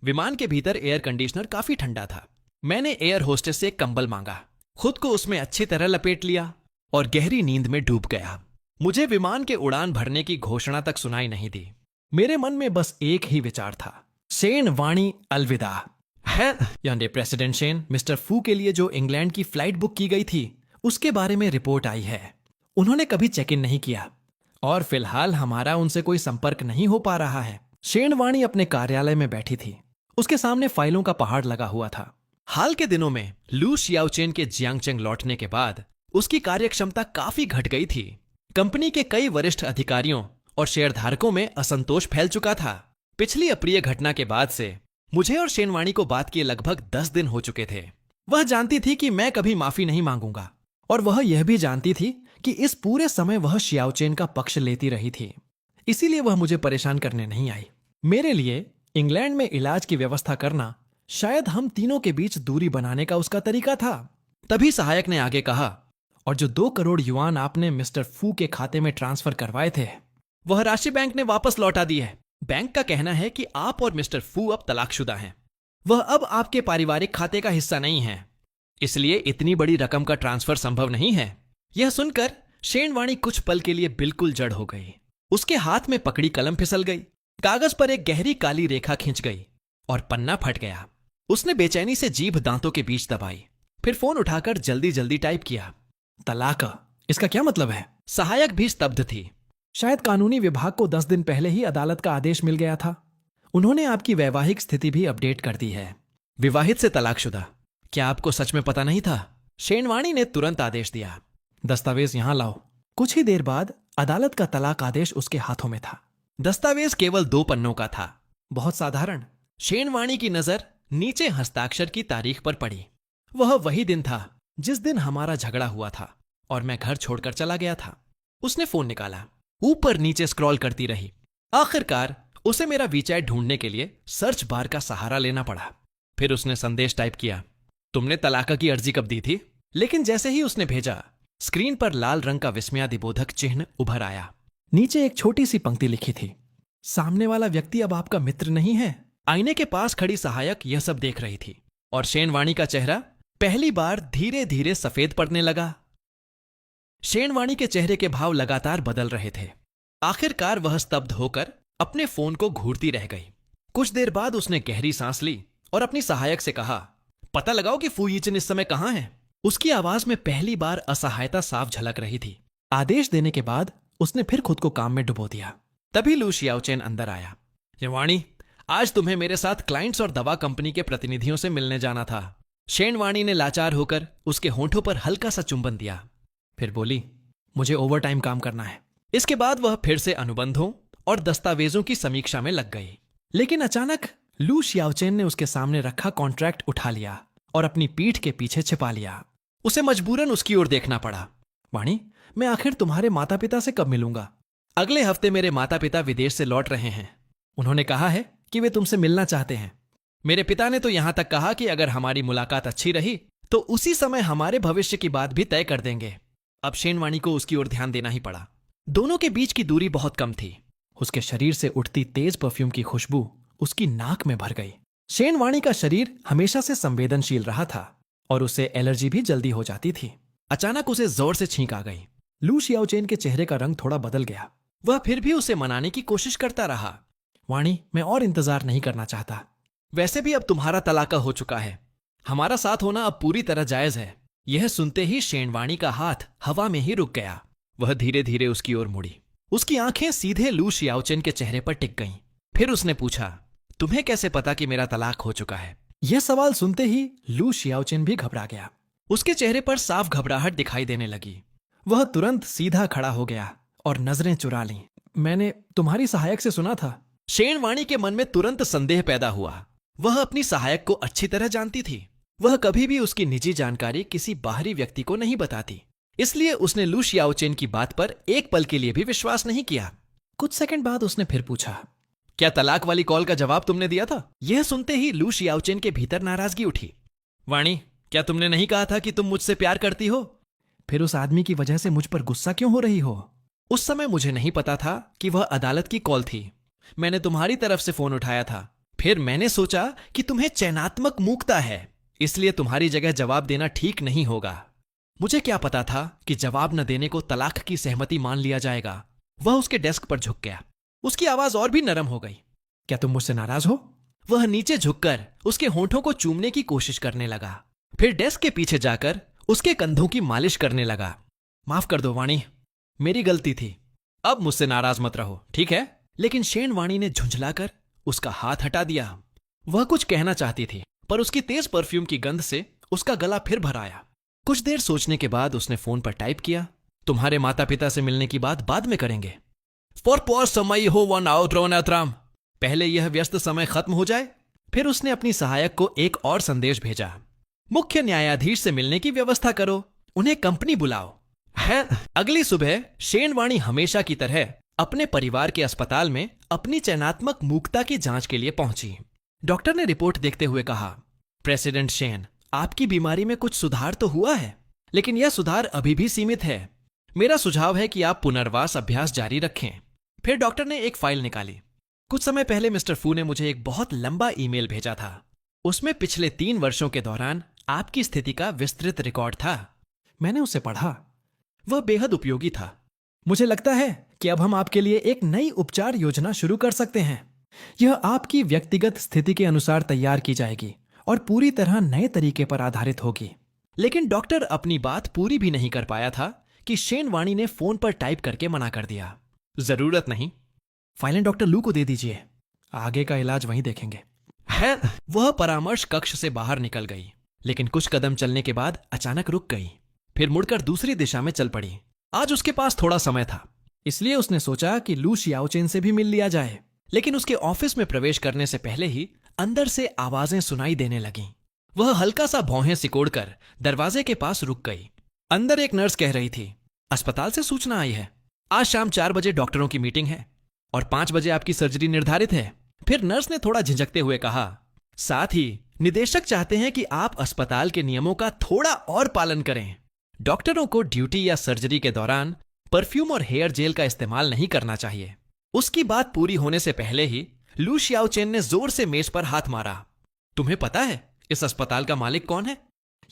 विमान के भीतर एयर कंडीशनर काफी ठंडा था। मैंने एयर होस्टेस से एक कंबल मांगा, खुद को उसमें अच्छी तरह लपेट लिया और गहरी नींद में डूब गया। मुझे विमान के उड़ान भरने की घोषणा तक सुनाई नहीं दी। मेरे मन में बस एक ही विचार था, शेन वाणी अलविदा। है यानी प्रेसिडेंट शेन, मिस्टर फू के लिए जो इंग्लैंड की फ्लाइट बुक की गई थी उसके बारे में रिपोर्ट आई है। उन्होंने कभी चेक इन नहीं किया और फिलहाल हमारा उनसे कोई संपर्क नहीं हो पा रहा है। शेन वाणी अपने कार्यालय में बैठी थी। उसके सामने फाइलों का पहाड़ लगा हुआ था। हाल के दिनों में लू शियाओचेन के जियांगचेंग लौटने के बाद उसकी कार्यक्षमता काफी घट गई थी। कंपनी के कई वरिष्ठ अधिकारियों और शेयरधारकों में असंतोष फैल चुका था। पिछली अप्रिय घटना के बाद से मुझे और शेन वाणी को बात किए लगभग 10 दिन हो चुके थे। वह जानती थी कि मैं कभी माफी नहीं मांगूंगा और वह यह भी जानती थी कि इस पूरे समय वह शियाओचेन का पक्ष लेती रही थी। इसीलिए वह मुझे परेशान करने नहीं आई। मेरे लिए इंग्लैंड में इलाज की व्यवस्था करना शायद हम तीनों के बीच दूरी बनाने का उसका तरीका था। तभी सहायक ने आगे कहा, और जो 2 करोड़ युआन आपने मिस्टर फू के खाते में ट्रांसफर करवाए थे वह राशि बैंक ने वापस लौटा दी है। बैंक का कहना है कि आप और मिस्टर फू अब तलाकशुदा हैं। वह अब आपके पारिवारिक खाते का हिस्सा नहीं है, इसलिए इतनी बड़ी रकम का ट्रांसफर संभव नहीं है। यह सुनकर शेन वाणी कुछ पल के लिए बिल्कुल जड़ हो गई। उसके हाथ में पकड़ी कलम फिसल गई। कागज पर एक गहरी काली रेखा खिंच गई और पन्ना फट गया। उसने बेचैनी से जीभ दांतों के बीच दबाई, फिर फोन उठाकर जल्दी जल्दी टाइप किया, तलाक, इसका क्या मतलब है? सहायक भी स्तब्ध थी। शायद कानूनी विभाग को 10 दिन पहले ही अदालत का आदेश मिल गया था। उन्होंने आपकी वैवाहिक स्थिति भी अपडेट कर दी है, विवाहित से तलाकशुदा। क्या आपको सच में पता नहीं था? शेन वाणी ने तुरंत आदेश दिया, दस्तावेज यहां लाओ। कुछ ही देर बाद अदालत का तलाक आदेश उसके हाथों में था। दस्तावेज केवल 2 पन्नों का था, बहुत साधारण। शेन वाणी की नजर नीचे हस्ताक्षर की तारीख पर पड़ी। वह वही दिन था जिस दिन हमारा झगड़ा हुआ था और मैं घर छोड़कर चला गया था। उसने फोन निकाला। ऊपर नीचे स्क्रॉल करती रही। आखिरकार उसे मेरा वीचैट ढूंढने के लिए सर्च बार का सहारा लेना पड़ा। फिर उसने संदेश टाइप किया, तुमने तलाक की अर्जी कब दी थी? लेकिन जैसे ही उसने भेजा, स्क्रीन पर लाल रंग का विस्मयादिबोधक चिन्ह उभर आया। नीचे एक छोटी सी पंक्ति लिखी थी, सामने वाला व्यक्ति अब आपका मित्र नहीं है। आईने के पास खड़ी सहायक यह सब देख रही थी और शेनवाणी का चेहरा पहली बार धीरे धीरे सफेद पड़ने लगा। शेनवाणी के चेहरे के भाव लगातार बदल रहे थे। आखिरकार वह स्तब्ध होकर अपने फोन को घूरती रह गई। कुछ देर बाद उसने गहरी सांस ली और अपनी सहायक से कहा, पता लगाओ कि फू यीचन इस समय कहां है। उसकी आवाज में पहली बार असहायता साफ झलक रही थी। आदेश देने के बाद उसने फिर खुद को काम में डुबो दिया। तभी लू शियाओचेन अंदर आया। वाणी, आज तुम्हें मेरे साथ क्लाइंट्स और दवा कंपनी के प्रतिनिधियों से मिलने जाना था। शेनवाणी ने लाचार होकर उसके होंठों पर हल्का सा चुंबन दिया, फिर बोली, मुझे ओवरटाइम काम करना है। इसके बाद वह फिर से अनुबंधों और दस्तावेजों की समीक्षा में लग गई। लेकिन अचानक लू शियाओचेन ने उसके सामने रखा कॉन्ट्रैक्ट उठा लिया और अपनी पीठ के पीछे छिपा लिया। उसे मजबूरन उसकी ओर देखना पड़ा। वाणी, मैं आखिर तुम्हारे माता पिता से कब मिलूंगा? अगले हफ्ते मेरे माता पिता विदेश से लौट रहे हैं। उन्होंने कहा है कि वे तुमसे मिलना चाहते हैं। मेरे पिता ने तो यहां तक कहा कि अगर हमारी मुलाकात अच्छी रही तो उसी समय हमारे भविष्य की बात भी तय कर देंगे। अब शेनवाणी को उसकी ओर ध्यान देना ही पड़ा। दोनों के बीच की दूरी बहुत कम थी। उसके शरीर से उठती तेज परफ्यूम की खुशबू उसकी नाक में भर गई। शेनवाणी का शरीर हमेशा से संवेदनशील रहा था और उसे एलर्जी भी जल्दी हो जाती थी। अचानक उसे जोर से छींक आ गई। लू शियाओचेन के चेहरे का रंग थोड़ा बदल गया। वह फिर भी उसे मनाने की कोशिश करता रहा। वाणी, मैं और इंतजार नहीं करना चाहता। वैसे भी अब तुम्हारा तलाका हो चुका है। हमारा साथ होना अब पूरी तरह जायज है। यह सुनते ही शेनवाणी का हाथ हवा में ही रुक गया। वह धीरे धीरे उसकी ओर मुड़ी। उसकी आंखें सीधे लू शियाओचेन के चेहरे पर टिक गईं। फिर उसने पूछा, तुम्हें कैसे पता कि मेरा तलाक हो चुका है? यह सवाल सुनते ही लू शियाओचेन भी घबरा गया। उसके चेहरे पर साफ घबराहट दिखाई देने लगी। वह तुरंत सीधा खड़ा हो गया और नजरें चुरा लीं। मैंने तुम्हारी सहायक से सुना था। शेनवाणी के मन में तुरंत संदेह पैदा हुआ। वह अपनी सहायक को अच्छी तरह जानती थी। वह कभी भी उसकी निजी जानकारी किसी बाहरी व्यक्ति को नहीं बताती। इसलिए उसने लू शियाओचेन की बात पर एक पल के लिए भी विश्वास नहीं किया। कुछ सेकंड बाद उसने फिर पूछा, क्या तलाक वाली कॉल का जवाब तुमने दिया था? यह सुनते ही लू शियाओचेन के भीतर नाराजगी उठी। वाणी, क्या तुमने नहीं कहा था कि तुम मुझसे प्यार करती हो? फिर उस आदमी की वजह से मुझ पर गुस्सा क्यों हो रही हो? उस समय मुझे नहीं पता था कि वह अदालत की कॉल थी। मैंने तुम्हारी तरफ से फोन उठाया था। फिर मैंने सोचा कि तुम्हें चयनात्मक मूकता है, इसलिए तुम्हारी जगह जवाब देना ठीक नहीं होगा। मुझे क्या पता था कि जवाब न देने को तलाक की सहमति मान लिया जाएगा। वह उसके डेस्क पर झुक गया। उसकी आवाज और भी नरम हो गई। क्या तुम मुझसे नाराज हो? वह नीचे झुककर उसके होंठों को चूमने की कोशिश करने लगा। फिर डेस्क के पीछे जाकर उसके कंधों की मालिश करने लगा। माफ कर दो वाणी, मेरी गलती थी। अब मुझसे नाराज मत रहो, ठीक है? लेकिन शेनवाणी ने झुंझलाकर उसका हाथ हटा दिया। वह कुछ कहना चाहती थी, पर उसकी तेज परफ्यूम की गंध से उसका गला फिर भर आया। कुछ देर सोचने के बाद उसने फोन पर टाइप किया, तुम्हारे माता पिता से मिलने की बात बाद में करेंगे। समय हो वन आउट्रोनात्राम, पहले यह व्यस्त समय खत्म हो जाए। फिर उसने अपनी सहायक को एक और संदेश भेजा, मुख्य न्यायाधीश से मिलने की व्यवस्था करो, उन्हें कंपनी बुलाओ। है अगली सुबह शेनवाणी हमेशा की तरह अपने परिवार के अस्पताल में अपनी चयनात्मक मूकता की जांच के लिए पहुंची। डॉक्टर ने रिपोर्ट देखते हुए कहा, प्रेसिडेंट शेन, आपकी बीमारी में कुछ सुधार तो हुआ है, लेकिन यह सुधार अभी भी सीमित है। मेरा सुझाव है कि आप पुनर्वास अभ्यास जारी रखें। फिर डॉक्टर ने एक फाइल निकाली। कुछ समय पहले मिस्टर फू ने मुझे एक बहुत लंबा ईमेल भेजा था। उसमें पिछले 3 वर्षों के दौरान आपकी स्थिति का विस्तृत रिकॉर्ड था। मैंने उसे पढ़ा। वह बेहद उपयोगी था। मुझे लगता है कि अब हम आपके लिए एक नई उपचार योजना शुरू कर सकते हैं। यह आपकी व्यक्तिगत स्थिति के अनुसार तैयार की जाएगी और पूरी तरह नए तरीके पर आधारित होगी। लेकिन डॉक्टर अपनी बात पूरी भी नहीं कर पाया था कि शेनवाणी ने फोन पर टाइप करके मना कर दिया। जरूरत नहीं, फाइलें डॉक्टर लू को दे दीजिए, आगे का इलाज वहीं देखेंगे। है वह परामर्श कक्ष से बाहर निकल गई, लेकिन कुछ कदम चलने के बाद अचानक रुक गई। फिर मुड़कर दूसरी दिशा में चल पड़ी। आज उसके पास थोड़ा समय था, इसलिए उसने सोचा कि लू शियाओचेन से भी मिल लिया जाए। लेकिन उसके ऑफिस में प्रवेश करने से पहले ही अंदर से आवाजें सुनाई देने लगीं। वह हल्का सा भौहें सिकोड़कर दरवाजे के पास रुक गई। अंदर एक नर्स कह रही थी, अस्पताल से सूचना आई है, आज शाम 4 बजे डॉक्टरों की मीटिंग है और 5 बजे आपकी सर्जरी निर्धारित है। फिर नर्स ने थोड़ा झिझकते हुए कहा, साथ ही निदेशक चाहते हैं कि आप अस्पताल के नियमों का थोड़ा और पालन करें। डॉक्टरों को ड्यूटी या सर्जरी के दौरान परफ्यूम और हेयर जेल का इस्तेमाल नहीं करना चाहिए। उसकी बात पूरी होने से पहले ही लू शियाओचेन ने जोर से मेज पर हाथ मारा। तुम्हें पता है इस अस्पताल का मालिक कौन है?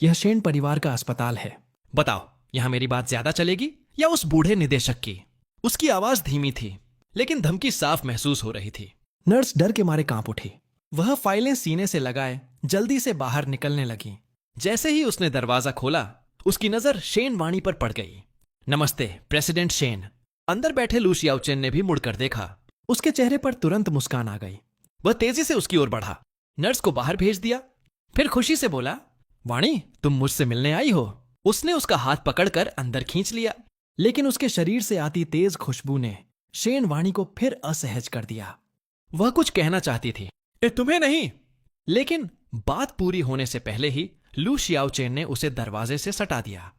यह शेन परिवार का अस्पताल है। बताओ, यहां मेरी बात ज्यादा चलेगी या उस बूढ़े निदेशक की? उसकी आवाज धीमी थी, लेकिन धमकी साफ महसूस हो रही थी। नर्स डर के मारे कांप उठी। वह फाइलें सीने से लगाए जल्दी से बाहर निकलने लगी। जैसे ही उसने दरवाजा खोला, उसकी नजर शेन वाणी पर पड़ गई। नमस्ते प्रेसिडेंट शेन। अंदर बैठे लू शियाओचेन ने भी मुड़कर देखा। उसके चेहरे पर तुरंत मुस्कान आ गई। वह तेजी से उसकी ओर बढ़ा, नर्स को बाहर भेज दिया, फिर खुशी से बोला, वाणी तुम मुझसे मिलने आई हो। उसने उसका हाथ पकड़कर अंदर खींच लिया, लेकिन उसके शरीर से आती तेज खुशबू ने शेन वाणी को फिर असहज कर दिया। वह कुछ कहना चाहती थी, तुम्हें नहीं, लेकिन बात पूरी होने से पहले ही लू शियाओचेन ने उसे दरवाजे से सटा दिया।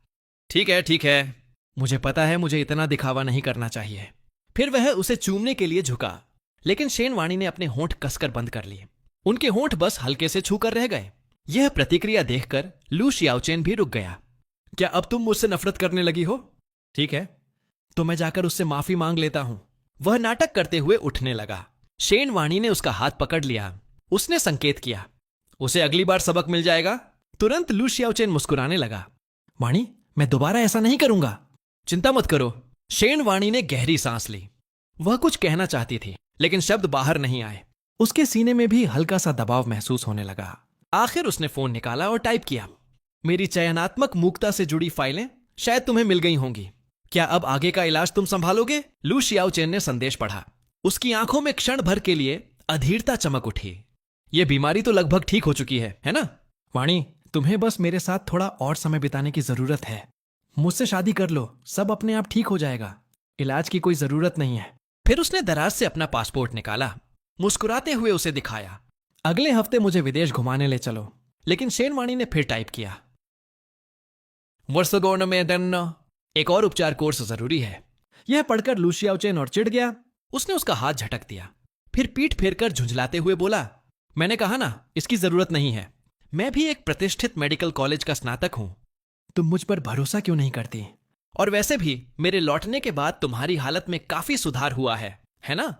ठीक है, मुझे पता है मुझे इतना दिखावा नहीं करना चाहिए। फिर वह उसे चूमने के लिए झुका, लेकिन शेन वाणी ने अपने होंठ कसकर बंद कर लिए। उनके होंठ बस हल्के से छूकर रह गए। यह प्रतिक्रिया देखकर लू शियाओचेन भी रुक गया। क्या अब तुम मुझसे नफरत करने लगी हो? ठीक है, तो मैं जाकर उससे माफी मांग लेता हूं। वह नाटक करते हुए उठने लगा। शेन वाणी ने उसका हाथ पकड़ लिया। उसने संकेत किया, उसे अगली बार सबक मिल जाएगा। तुरंत लू शियाओचेन मुस्कुराने लगा। वाणी, मैं दोबारा ऐसा नहीं करूंगा। चिंता मत करो। शेन वाणी ने गहरी सांस ली। वह कुछ कहना चाहती थी, लेकिन शब्द बाहर नहीं आए। उसके सीने में भी हल्का सा दबाव महसूस होने लगा। आखिर उसने फोन निकाला और टाइप किया, मेरी चयनात्मक मूकता से जुड़ी फाइलें शायद तुम्हें मिल गई होंगी। क्या अब आगे का इलाज तुम संभालोगे? लू शियाओचेन ने संदेश पढ़ा। उसकी आंखों में क्षण भर के लिए अधीरता चमक उठी। यह बीमारी तो लगभग ठीक हो चुकी है ना? वाणी, तुम्हें बस मेरे साथ थोड़ा और समय बिताने की जरूरत है। मुझसे शादी कर लो, सब अपने आप ठीक हो जाएगा। इलाज की कोई जरूरत नहीं है। फिर उसने दराज से अपना पासपोर्ट निकाला, मुस्कुराते हुए उसे दिखाया। अगले हफ्ते मुझे विदेश घुमाने ले चलो। लेकिन शेन वाणी ने फिर टाइप किया, वर्षगौण में दन्न, एक और उपचार कोर्स जरूरी है। यह पढ़कर लू शियाओचेन और चिढ़ गया। उसने उसका हाथ झटक दिया, फिर पीठ फेरकर झुंझलाते हुए बोला, मैंने कहा ना, इसकी जरूरत नहीं है। मैं भी एक प्रतिष्ठित मेडिकल कॉलेज का स्नातक हूं। तुम मुझ पर भरोसा क्यों नहीं करती? और वैसे भी मेरे लौटने के बाद तुम्हारी हालत में काफी सुधार हुआ है ना?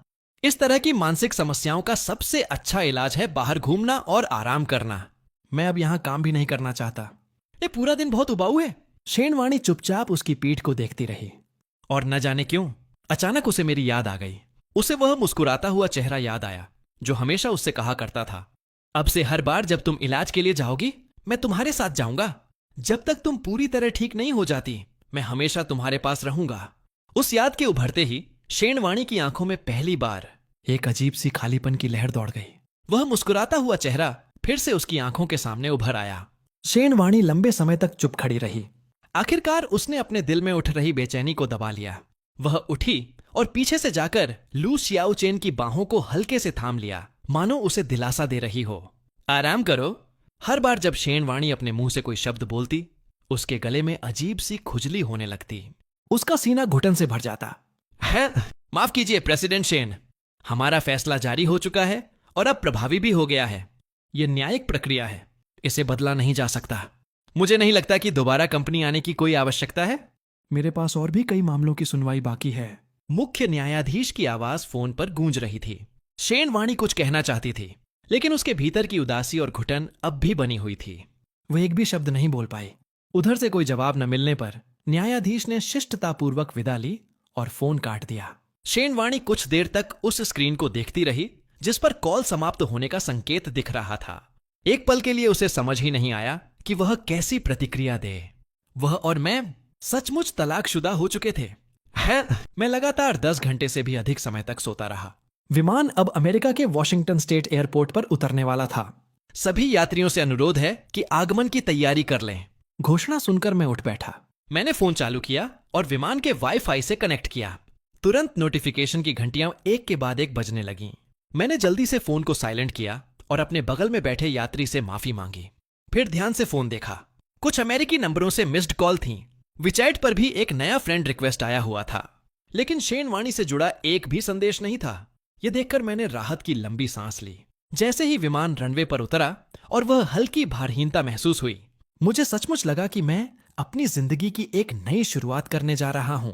इस तरह की मानसिक समस्याओं का सबसे अच्छा इलाज है बाहर घूमना और आराम करना। मैं अब यहां काम भी नहीं करना चाहता। ये पूरा दिन बहुत उबाऊ है। शेन वाणी चुपचाप उसकी पीठ को देखती रही। और न जाने क्यों अचानक उसे मेरी याद आ गई। उसे वह मुस्कुराता हुआ चेहरा याद आया जो हमेशा उससे कहा करता था, अब से हर बार जब तुम इलाज के लिए जाओगी, मैं तुम्हारे साथ जाऊंगा। जब तक तुम पूरी तरह ठीक नहीं हो जाती, मैं हमेशा तुम्हारे पास रहूंगा। उस याद के उभरते ही शेन वाणी की आंखों में पहली बार एक अजीब सी खालीपन की लहर दौड़ गई। वह मुस्कुराता हुआ चेहरा फिर से उसकी आंखों के सामने उभर आया। शेन वाणी लंबे समय तक चुप खड़ी रही। आखिरकार उसने अपने दिल में उठ रही बेचैनी को दबा लिया। वह उठी और पीछे से जाकर लू शियाओचेन की बाहों को हल्के से थाम लिया, मानो उसे दिलासा दे रही हो। आराम करो। हर बार जब शेन वाणी अपने मुंह से कोई शब्द बोलती, उसके गले में अजीब सी खुजली होने लगती। उसका सीना घुटन से भर जाता है। माफ कीजिए प्रेसिडेंट शेन, हमारा फैसला जारी हो चुका है और अब प्रभावी भी हो गया है। यह न्यायिक प्रक्रिया है, इसे बदला नहीं जा सकता। मुझे नहीं लगता कि दोबारा कंपनी आने की कोई आवश्यकता है। मेरे पास और भी कई मामलों की सुनवाई बाकी है। मुख्य न्यायाधीश की आवाज फोन पर गूंज रही थी। शेन वाणी कुछ कहना चाहती थी, लेकिन उसके भीतर की उदासी और घुटन अब भी बनी हुई थी। वह एक भी शब्द नहीं बोल पाई। उधर से कोई जवाब न मिलने पर न्यायाधीश ने शिष्टतापूर्वक विदा ली और फोन काट दिया। शेन वाणी कुछ देर तक उस स्क्रीन को देखती रही जिस पर कॉल समाप्त होने का संकेत दिख रहा था। एक पल के लिए उसे समझ ही नहीं आया कि वह कैसी प्रतिक्रिया दे। वह और मैं सचमुच तलाकशुदा हो चुके थे। मैं लगातार 10 घंटे से भी अधिक समय तक सोता रहा। विमान अब अमेरिका के वॉशिंगटन स्टेट एयरपोर्ट पर उतरने वाला था। सभी यात्रियों से अनुरोध है कि आगमन की तैयारी कर लें। घोषणा सुनकर मैं उठ बैठा। मैंने फोन चालू किया और विमान के वाईफाई से कनेक्ट किया। तुरंत नोटिफिकेशन की घंटियां एक के बाद एक बजने लगीं। मैंने जल्दी से फोन को साइलेंट किया और अपने बगल में बैठे यात्री से माफी मांगी। फिर ध्यान से फोन देखा। कुछ अमेरिकी नंबरों से मिस्ड कॉल थीं। विचैट पर भी एक नया फ्रेंड रिक्वेस्ट आया हुआ था, लेकिन शेनवाणी से जुड़ा एक भी संदेश नहीं था। यह देखकर मैंने राहत की लंबी सांस ली। जैसे ही विमान रनवे पर उतरा और वह हल्की भारहीनता महसूस हुई, मुझे सचमुच लगा कि मैं अपनी जिंदगी की एक नई शुरुआत करने जा रहा हूं।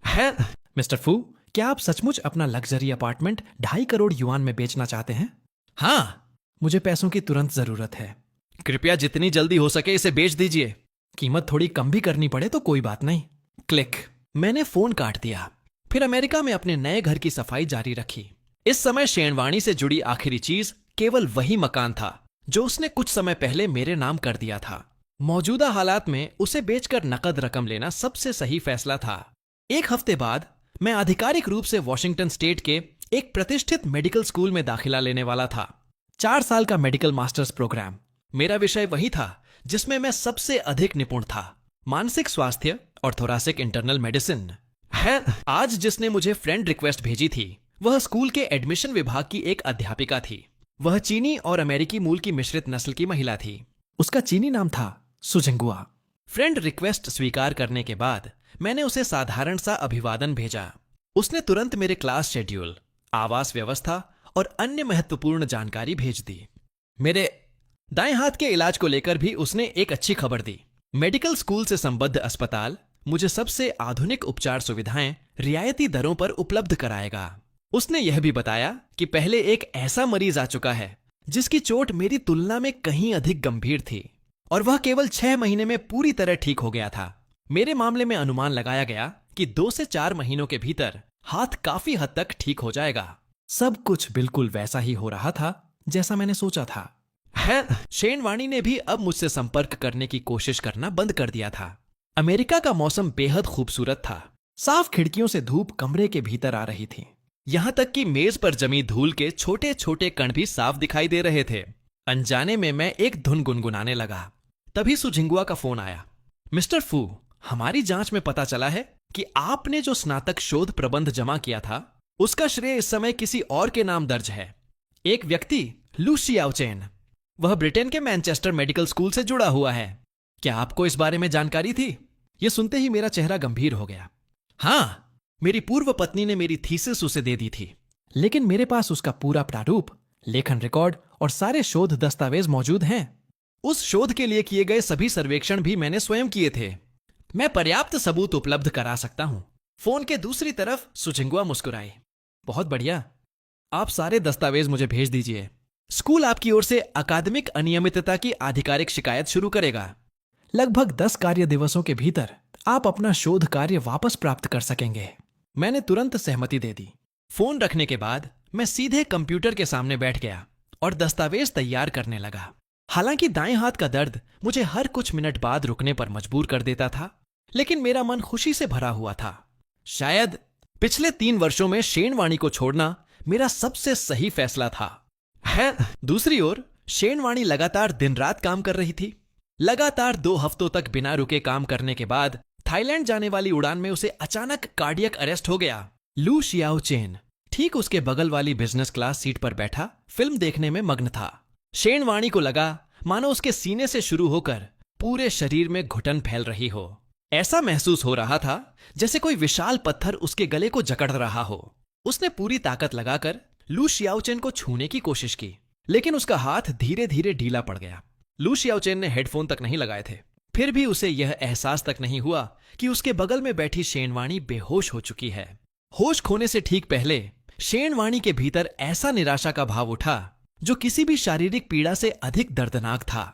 है मिस्टर फू, क्या आप सचमुच अपना लग्जरी अपार्टमेंट 2.5 करोड़ युआन में बेचना चाहते हैं? हाँ, मुझे पैसों की तुरंत जरूरत है। कृपया जितनी जल्दी हो सके इसे बेच दीजिए। कीमत थोड़ी कम भी करनी पड़े तो कोई बात नहीं। क्लिक। मैंने फोन काट दिया। फिर अमेरिका में अपने नए घर की सफाई जारी रखी। इस समय शेनवाणी से जुड़ी आखिरी चीज केवल वही मकान था जो उसने कुछ समय पहले मेरे नाम कर दिया था। मौजूदा हालात में उसे बेचकर नकद रकम लेना सबसे सही फैसला था। एक हफ्ते बाद मैं आधिकारिक रूप से वॉशिंगटन स्टेट के एक प्रतिष्ठित मेडिकल स्कूल में दाखिला लेने वाला था। 4 साल का मेडिकल मास्टर्स प्रोग्राम। मेरा विषय वही था जिसमें मैं सबसे अधिक निपुण था, मानसिक स्वास्थ्य और थोरासिक इंटरनल मेडिसिन। है आज जिसने मुझे फ्रेंड रिक्वेस्ट भेजी थी वह स्कूल के एडमिशन विभाग की एक अध्यापिका थी। वह चीनी और अमेरिकी मूल की मिश्रित नस्ल की महिला थी। उसका चीनी नाम था सुजिंगुआ। फ्रेंड रिक्वेस्ट स्वीकार करने के बाद मैंने उसे साधारण सा अभिवादन भेजा। उसने तुरंत मेरे क्लास शेड्यूल, आवास व्यवस्था और अन्य महत्वपूर्ण जानकारी भेज दी। मेरे दाएं हाथ के इलाज को लेकर भी उसने एक अच्छी खबर दी। मेडिकल स्कूल से संबद्ध अस्पताल मुझे सबसे आधुनिक उपचार सुविधाएं रियायती दरों पर उपलब्ध कराएगा। उसने यह भी बताया कि पहले एक ऐसा मरीज आ चुका है जिसकी चोट मेरी तुलना में कहीं अधिक गंभीर थी और वह केवल 6 महीने में पूरी तरह ठीक हो गया था। मेरे मामले में अनुमान लगाया गया कि 2 से 4 महीनों के भीतर हाथ काफी हद तक ठीक हो जाएगा। सब कुछ बिल्कुल वैसा ही हो रहा था जैसा मैंने सोचा था। है शेनवाणी ने भी अब मुझसे संपर्क करने की कोशिश करना बंद कर दिया था। अमेरिका का मौसम बेहद खूबसूरत था। साफ खिड़कियों से धूप कमरे के भीतर आ रही थी। यहां तक कि मेज पर जमी धूल के छोटे छोटे कण भी साफ दिखाई दे रहे थे। अनजाने में मैं एक धुन गुनगुनाने लगा। तभी सुझिंगुआ का फोन आया। मिस्टर फू, हमारी जांच में पता चला है कि आपने जो स्नातक शोध प्रबंध जमा किया था उसका श्रेय इस समय किसी और के नाम दर्ज है। एक व्यक्ति लू शियाओचेन। वह ब्रिटेन के मैनचेस्टर मेडिकल स्कूल से जुड़ा हुआ है। क्या आपको इस बारे में जानकारी थी? यह सुनते ही मेरा चेहरा गंभीर हो गया। हाँ, मेरी पूर्व पत्नी ने मेरी थीसिस उसे दे दी थी, लेकिन मेरे पास उसका पूरा प्रारूप, लेखन रिकॉर्ड और सारे शोध दस्तावेज मौजूद हैं। उस शोध के लिए किए गए सभी सर्वेक्षण भी मैंने स्वयं किए थे। मैं पर्याप्त सबूत उपलब्ध करा सकता हूं। फोन के दूसरी तरफ सुचिंगुआ मुस्कुराई। बहुत बढ़िया, आप सारे दस्तावेज मुझे भेज दीजिए। स्कूल आपकी ओर से अकादमिक अनियमितता की आधिकारिक शिकायत शुरू करेगा। लगभग 10 कार्य दिवसों के भीतर आप अपना शोध कार्य वापस प्राप्त कर सकेंगे। मैंने तुरंत सहमति दे दी। फोन रखने के बाद मैं सीधे कंप्यूटर के सामने बैठ गया और दस्तावेज तैयार करने लगा। हालांकि दाएं हाथ का दर्द मुझे हर कुछ मिनट बाद रुकने पर मजबूर कर देता था, लेकिन मेरा मन खुशी से भरा हुआ था। शायद पिछले 3 वर्षों में शेनवाणी को छोड़ना मेरा सबसे सही फैसला था। है दूसरी ओर शेनवाणी लगातार दिन रात काम कर रही थी। लगातार 2 हफ्तों तक बिना रुके काम करने के बाद थाईलैंड जाने वाली उड़ान में उसे अचानक कार्डियक अरेस्ट हो गया। लू शियाओचेन ठीक उसके बगल वाली बिजनेस क्लास सीट पर बैठा फिल्म देखने में मग्न था। शेनवाणी को लगा मानो उसके सीने से शुरू होकर पूरे शरीर में घुटन फैल रही हो। ऐसा महसूस हो रहा था जैसे कोई विशाल पत्थर उसके गले को जकड़ रहा हो। उसने पूरी ताकत लगाकर लू शियाओचेन को छूने की कोशिश की, लेकिन उसका हाथ धीरे धीरे ढीला पड़ गया। लू शियाओचेन ने हेडफोन तक नहीं लगाए थे, फिर भी उसे यह एहसास तक नहीं हुआ कि उसके बगल में बैठी शेनवाणी बेहोश हो चुकी है। होश खोने से ठीक पहले शेनवाणी के भीतर ऐसा निराशा का भाव उठा जो किसी भी शारीरिक पीड़ा से अधिक दर्दनाक था।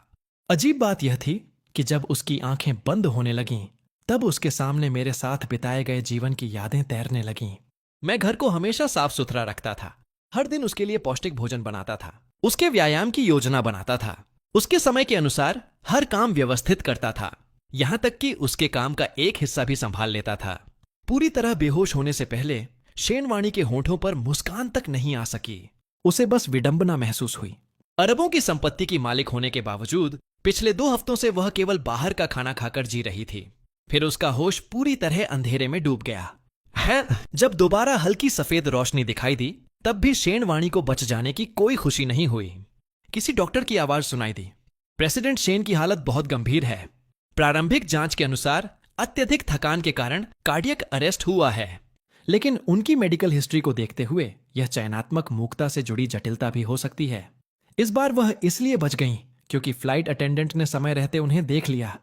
अजीब बात यह थी कि जब उसकी आंखें बंद होने लगीं, तब उसके सामने मेरे साथ बिताए गए जीवन की यादें तैरने लगीं। मैं घर को हमेशा साफ सुथरा रखता था, हर दिन उसके लिए पौष्टिक भोजन बनाता था, उसके व्यायाम की योजना बनाता था, उसके समय के अनुसार हर काम व्यवस्थित करता था, यहां तक कि उसके काम का एक हिस्सा भी संभाल लेता था। पूरी तरह बेहोश होने से पहले शेनवाणी के होठों पर मुस्कान तक नहीं आ सकी। उसे बस विडंबना महसूस हुई। अरबों की संपत्ति की मालिक होने के बावजूद पिछले 2 हफ्तों से वह केवल बाहर का खाना खाकर जी रही थी। फिर उसका होश पूरी तरह अंधेरे में डूब गया। है जब दोबारा हल्की सफेद रोशनी दिखाई दी, तब भी शेनवाणी को बच जाने की कोई खुशी नहीं हुई। किसी डॉक्टर की आवाज सुनाई दी। प्रेसिडेंट शेन की हालत बहुत गंभीर है। प्रारंभिक जांच के अनुसार अत्यधिक थकान के कारण कार्डियक अरेस्ट हुआ है। लेकिन उनकी मेडिकल हिस्ट्री को देखते हुए यह चयनात्मक मूकता से जुड़ी जटिलता भी हो सकती है। इस बार वह इसलिए बच गईं क्योंकि फ्लाइट अटेंडेंट ने समय रहते उन्हें देख लिया,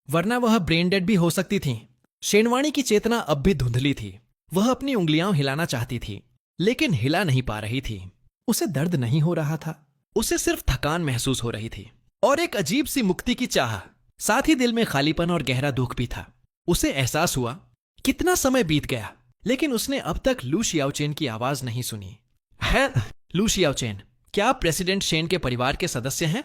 वरना वह ब्रेन डेड भी हो सकती थीं। शेनवाणी की चेतना अब भी धुंधली थी। वह अपनी उंगलियां हिलाना चाहती थी, लेकिन हिला नहीं पा रही थी। उसे दर्द नहीं हो रहा था, उसे सिर्फ थकान महसूस हो रही थी और एक अजीब सी मुक्ति की चाह, साथ ही दिल में खालीपन और गहरा दुख भी था। उसे एहसास हुआ कितना समय बीत गया, लेकिन उसने अब तक लू शियाओचेन की आवाज नहीं सुनी। है लू शियाओचेन, क्या आप प्रेसिडेंट शेन के परिवार के सदस्य हैं?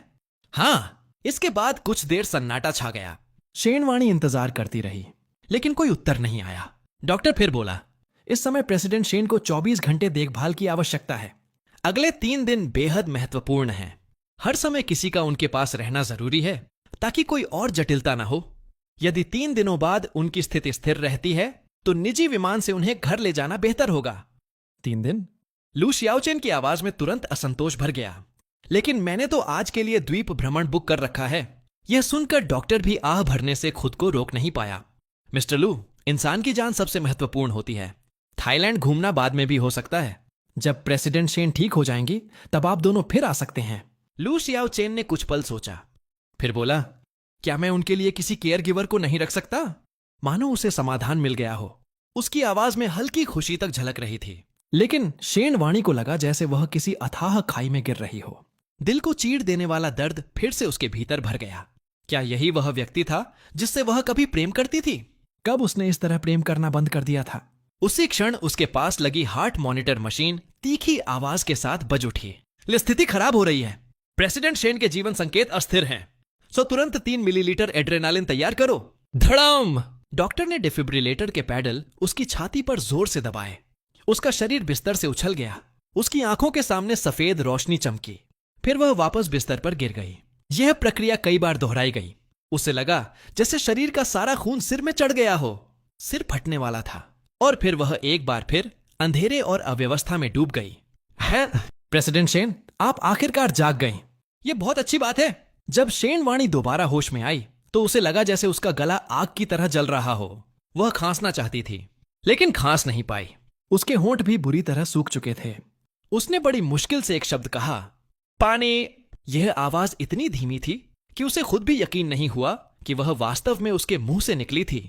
हाँ। इसके बाद कुछ देर सन्नाटा छा गया। शेनवाणी इंतजार करती रही, लेकिन कोई उत्तर नहीं आया। डॉक्टर फिर बोला, इस समय प्रेसिडेंट शेन को 24 घंटे देखभाल की आवश्यकता है। अगले 3 दिन बेहद महत्वपूर्ण हैं। हर समय किसी का उनके पास रहना जरूरी है ताकि कोई और जटिलता ना हो। यदि 3 दिनों बाद उनकी स्थिति स्थिर रहती है तो निजी विमान से उन्हें घर ले जाना बेहतर होगा। 3 दिन? लू शियाओचेन की आवाज में तुरंत असंतोष भर गया। लेकिन मैंने तो आज के लिए द्वीप भ्रमण बुक कर रखा है। यह सुनकर डॉक्टर भी आह भरने से खुद को रोक नहीं पाया। मिस्टर लू, इंसान की जान सबसे महत्वपूर्ण होती है। थाईलैंड घूमना बाद में भी हो सकता है। जब प्रेसिडेंट शेन ठीक हो जाएंगी तब आप दोनों फिर आ सकते हैं। लू शियाओचेन ने कुछ पल सोचा, फिर बोला, क्या मैं उनके लिए किसी केयर गिवर को नहीं रख सकता? मानो उसे समाधान मिल गया हो। उसकी आवाज में हल्की खुशी तक झलक रही थी, लेकिन शेनवाणी को लगा जैसे वह किसी अथाह खाई में गिर रही हो। दिल को चीड़ देने वाला दर्द फिर से उसके भीतर भर गया। क्या यही वह व्यक्ति था जिससे वह कभी प्रेम करती थी? कब उसने इस तरह प्रेम करना बंद कर दिया था? उसी क्षण उसके पास लगी हार्ट मॉनिटर मशीन तीखी आवाज के साथ बज उठी। स्थिति खराब हो रही है। प्रेसिडेंट शेन के जीवन संकेत अस्थिर हैं, सो तुरंत 3 मिलीलीटर एड्रेनालिन तैयार करो। धड़ाम! डॉक्टर ने डिफिब्रिलेटर के पैडल उसकी छाती पर जोर से दबाए। उसका शरीर बिस्तर से उछल गया। उसकी आंखों के सामने सफेद रोशनी चमकी। फिर वह वापस बिस्तर पर गिर गई। यह प्रक्रिया कई बार दोहराई गई। उसे लगा जैसे शरीर का सारा खून सिर में चढ़ गया हो। सिर फटने वाला था और फिर वह एक बार फिर अंधेरे और अव्यवस्था में डूब गई। है प्रेसिडेंट शेन, आप आखिरकार जाग गईं। यह बहुत अच्छी बात है। जब शेनवाणी दोबारा होश में आई तो उसे लगा जैसे उसका गला आग की तरह जल रहा हो। वह खांसना चाहती थी, लेकिन खांस नहीं पाई। उसके होंठ भी बुरी तरह सूख चुके थे। उसने बड़ी मुश्किल से एक शब्द कहा, पानी। यह आवाज इतनी धीमी थी कि उसे खुद भी यकीन नहीं हुआ कि वह वास्तव में उसके मुंह से निकली थी।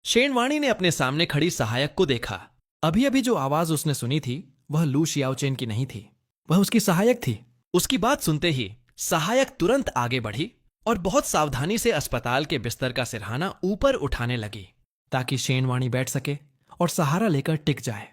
शेनवाणी ने अपने सामने खड़ी सहायक को देखा। अभी अभी जो आवाज उसने सुनी थी वह लू शियाओचेन की नहीं थी, वह उसकी सहायक थी। उसकी बात सुनते ही सहायक तुरंत आगे बढ़ी और बहुत सावधानी से अस्पताल के बिस्तर का सिरहाना ऊपर उठाने लगी ताकि शेनवाणी बैठ सके और सहारा लेकर टिक जाए।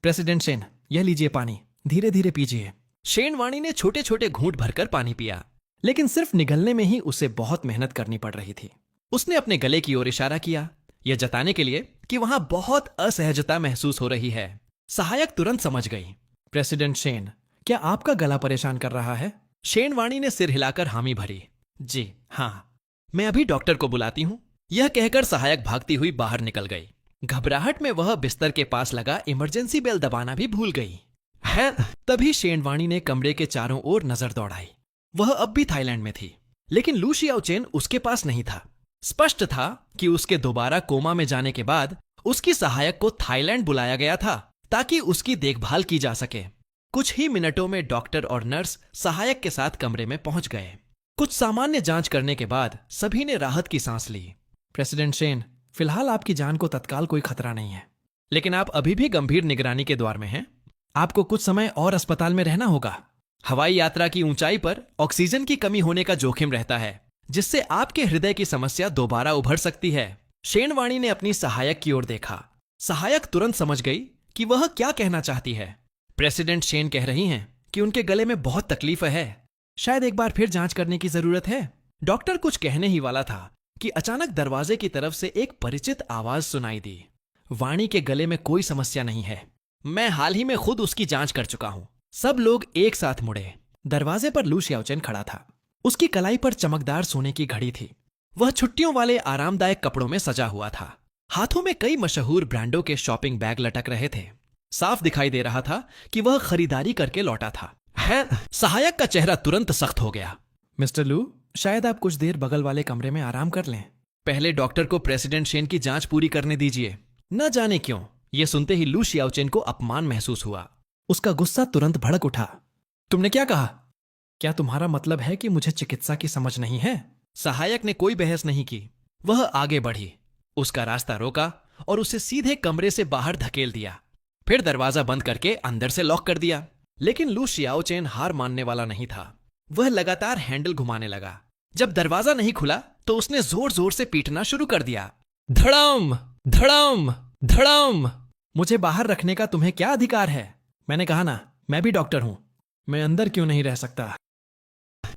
प्रेसिडेंट शेन, यह लीजिए पानी, धीरे धीरे पीजिए। शेनवाणी ने छोटे छोटे घूंट भरकर पानी पिया, लेकिन सिर्फ निगलने में ही उसे बहुत मेहनत करनी पड़ रही थी। उसने अपने गले की ओर इशारा किया, यह जताने के लिए कि वहां बहुत असहजता महसूस हो रही है। सहायक तुरंत समझ गई। प्रेसिडेंट शेन, क्या आपका गला परेशान कर रहा है? शेनवाणी ने सिर हिलाकर हामी भरी। जी हाँ, मैं अभी डॉक्टर को बुलाती हूं। यह कहकर सहायक भागती हुई बाहर निकल गई। घबराहट में वह बिस्तर के पास लगा इमरजेंसी बेल दबाना भी भूल गई। है तभी शेनवाणी ने कमरे के चारों ओर नजर दौड़ाई। वह अब भी थाईलैंड में थी, लेकिन लू शियाओचेन उसके पास नहीं था। स्पष्ट था कि उसके दोबारा कोमा में जाने के बाद उसकी सहायक को थाईलैंड बुलाया गया था ताकि उसकी देखभाल की जा सके। कुछ ही मिनटों में डॉक्टर और नर्स सहायक के साथ कमरे में पहुंच गए। कुछ सामान्य जांच करने के बाद सभी ने राहत की सांस ली। प्रेसिडेंट शेन, फिलहाल आपकी जान को तत्काल कोई खतरा नहीं है, लेकिन आप अभी भी गंभीर निगरानी के द्वार में हैं। आपको कुछ समय और अस्पताल में रहना होगा। हवाई यात्रा की ऊंचाई पर ऑक्सीजन की कमी होने का जोखिम रहता है, जिससे आपके हृदय की समस्या दोबारा उभर सकती है। शेनवाणी ने अपनी सहायक की ओर देखा। सहायक तुरंत समझ गई कि वह क्या कहना चाहती है। प्रेसिडेंट शेन कह रही हैं कि उनके गले में बहुत तकलीफ है, शायद एक बार फिर जांच करने की जरूरत है। डॉक्टर कुछ कहने ही वाला था कि अचानक दरवाजे की तरफ से एक परिचित आवाज सुनाई दी। वाणी के गले में कोई समस्या नहीं है, मैं हाल ही में खुद उसकी जांच कर चुका हूं। सब लोग एक साथ मुड़े। दरवाजे पर लू शियाओचेन खड़ा था। उसकी कलाई पर चमकदार सोने की घड़ी थी। वह छुट्टियों वाले आरामदायक कपड़ों में सजा हुआ था। हाथों में कई मशहूर ब्रांडों के शॉपिंग बैग लटक रहे थे। साफ दिखाई दे रहा था कि वह खरीदारी करके लौटा था। है सहायक का चेहरा तुरंत सख्त हो गया। मिस्टर लू, शायद आप कुछ देर बगल वाले कमरे में आराम कर लें। पहले डॉक्टर को प्रेसिडेंट शेन की जांच पूरी करने दीजिए। न जाने क्यों यह सुनते ही लू शियाओचेन को अपमान महसूस हुआ। उसका गुस्सा तुरंत भड़क उठा। तुमने क्या कहा? क्या तुम्हारा मतलब है कि मुझे चिकित्सा की समझ नहीं है? सहायक ने कोई बहस नहीं की। वह आगे बढ़ी, उसका रास्ता रोका और उसे सीधे कमरे से बाहर धकेल दिया। फिर दरवाजा बंद करके अंदर से लॉक कर दिया। लेकिन लू शियाओचेन हार मानने वाला नहीं था। वह लगातार हैंडल घुमाने लगा। जब दरवाजा नहीं खुला तो उसने जोर जोर से पीटना शुरू कर दिया। धड़म धड़म धड़म। मुझे बाहर रखने का तुम्हें क्या अधिकार है? मैंने कहा ना, मैं भी डॉक्टर हूं। मैं अंदर क्यों नहीं रह सकता?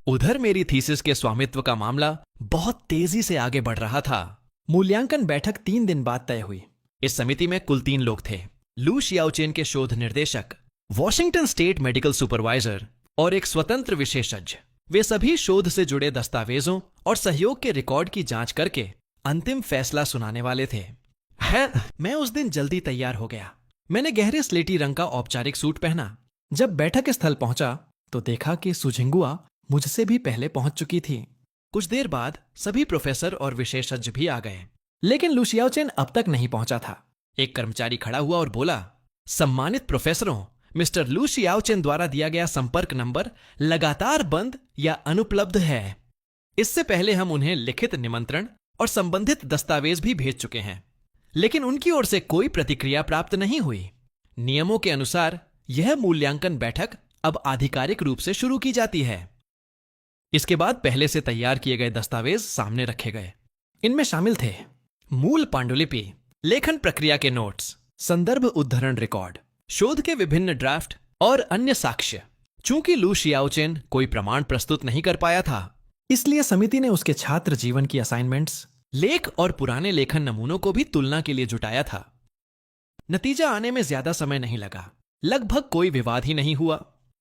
उधर मेरी थीसिस के स्वामित्व का मामला बहुत तेजी से आगे बढ़ रहा था। मूल्यांकन बैठक 3 दिन बाद तय हुई। इस समिति में कुल 3 लोग थे। लू शियाओचेन के शोध निर्देशक, वॉशिंगटन स्टेट मेडिकल सुपरवाइजर और एक स्वतंत्र विशेषज्ञ। वे सभी शोध से जुड़े दस्तावेजों और सहयोग के रिकॉर्ड की जांच करके अंतिम फैसला सुनाने वाले थे। मैं उस दिन जल्दी तैयार हो गया। मैंने गहरे स्लेटी रंग का औपचारिक सूट पहना। जब बैठक स्थल पहुंचा तो देखा कि सुझिंगुआ मुझसे भी पहले पहुंच चुकी थी। कुछ देर बाद सभी प्रोफेसर और विशेषज्ञ भी आ गए, लेकिन लू शियाओचेन अब तक नहीं पहुंचा था। एक कर्मचारी खड़ा हुआ और बोला, सम्मानित प्रोफेसरों, मिस्टर लू शियाओचेन द्वारा दिया गया संपर्क नंबर लगातार बंद या अनुपलब्ध है। इससे पहले हम उन्हें लिखित निमंत्रण और संबंधित दस्तावेज भी भेज चुके हैं, लेकिन उनकी ओर से कोई प्रतिक्रिया प्राप्त नहीं हुई। नियमों के अनुसार यह मूल्यांकन बैठक अब आधिकारिक रूप से शुरू की जाती है। इसके बाद पहले से तैयार किए गए दस्तावेज सामने रखे गए। इनमें शामिल थे मूल पांडुलिपि, लेखन प्रक्रिया के नोट्स, संदर्भ उद्धरण रिकॉर्ड, शोध के विभिन्न ड्राफ्ट और अन्य साक्ष्य। चूंकि लू शियाओचेन कोई प्रमाण प्रस्तुत नहीं कर पाया था, इसलिए समिति ने उसके छात्र जीवन की असाइनमेंट्स, लेख और पुराने लेखन नमूनों को भी तुलना के लिए जुटाया था। नतीजा आने में ज्यादा समय नहीं लगा। लगभग कोई विवाद ही नहीं हुआ।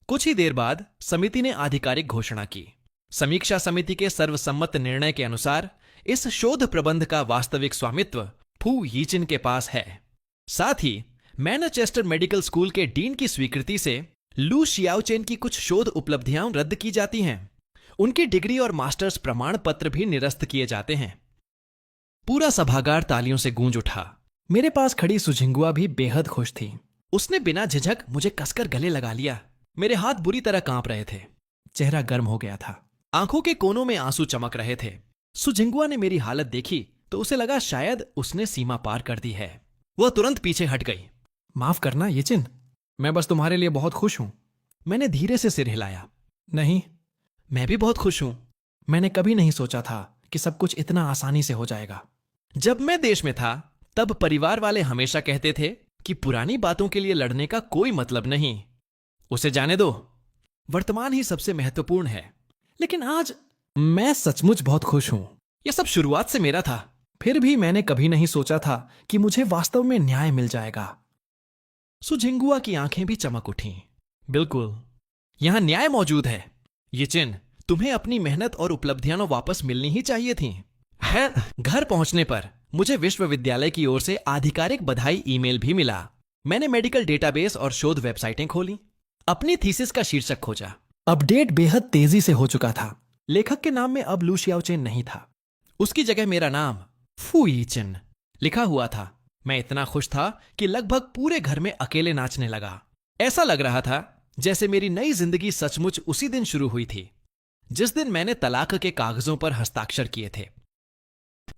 कुछ ही देर बाद समिति ने आधिकारिक घोषणा की। समीक्षा समिति के सर्वसम्मत निर्णय के अनुसार इस शोध प्रबंध का वास्तविक स्वामित्व फू यीचिन के पास है। साथ ही मैनचेस्टर मेडिकल स्कूल के डीन की स्वीकृति से लू शियाओचेन की कुछ शोध उपलब्धियां रद्द की जाती हैं। उनकी डिग्री और मास्टर्स प्रमाण पत्र भी निरस्त किए जाते हैं। पूरा सभागार तालियों से गूंज उठा। मेरे पास खड़ी सुझिंगुआ भी बेहद खुश थी। उसने बिना झिझक मुझे कसकर गले लगा लिया। मेरे हाथ बुरी तरह कांप रहे थे। चेहरा गर्म हो गया था। आंखों के कोनों में आंसू चमक रहे थे। सुझिंगुआ ने मेरी हालत देखी तो उसे लगा शायद उसने सीमा पार कर दी है। वह तुरंत पीछे हट गई। माफ करना यीचिन, मैं बस तुम्हारे लिए बहुत खुश हूं। मैंने धीरे से सिर हिलाया। नहीं, मैं भी बहुत खुश हूं। मैंने कभी नहीं सोचा था कि सब कुछ इतना आसानी से हो जाएगा। जब मैं देश में था तब परिवार वाले हमेशा कहते थे कि पुरानी बातों के लिए लड़ने का कोई मतलब नहीं, उसे जाने दो, वर्तमान ही सबसे महत्वपूर्ण है। लेकिन आज मैं सचमुच बहुत खुश हूं। यह सब शुरुआत से मेरा था। फिर भी मैंने कभी नहीं सोचा था कि मुझे वास्तव में न्याय मिल जाएगा। सुझिंगुआ की आंखें भी चमक उठीं। बिल्कुल, यहां न्याय मौजूद है। यीचिन, तुम्हें अपनी मेहनत और उपलब्धियां वापस मिलनी ही चाहिए थीं। है, घर पहुंचने पर मुझे विश्वविद्यालय की ओर से आधिकारिक बधाई ईमेल भी मिला। मैंने मेडिकल डेटाबेस और शोध वेबसाइटें खोली। अपनी थीसिस का शीर्षक खोजा। अपडेट बेहद तेजी से हो चुका था। लेखक के नाम में अब लू शियाओचेन नहीं था। उसकी जगह मेरा नाम फू यीचिन लिखा हुआ था। मैं इतना खुश था कि लगभग पूरे घर में अकेले नाचने लगा। ऐसा लग रहा था जैसे मेरी नई जिंदगी सचमुच उसी दिन शुरू हुई थी जिस दिन मैंने तलाक के कागजों पर हस्ताक्षर किए थे।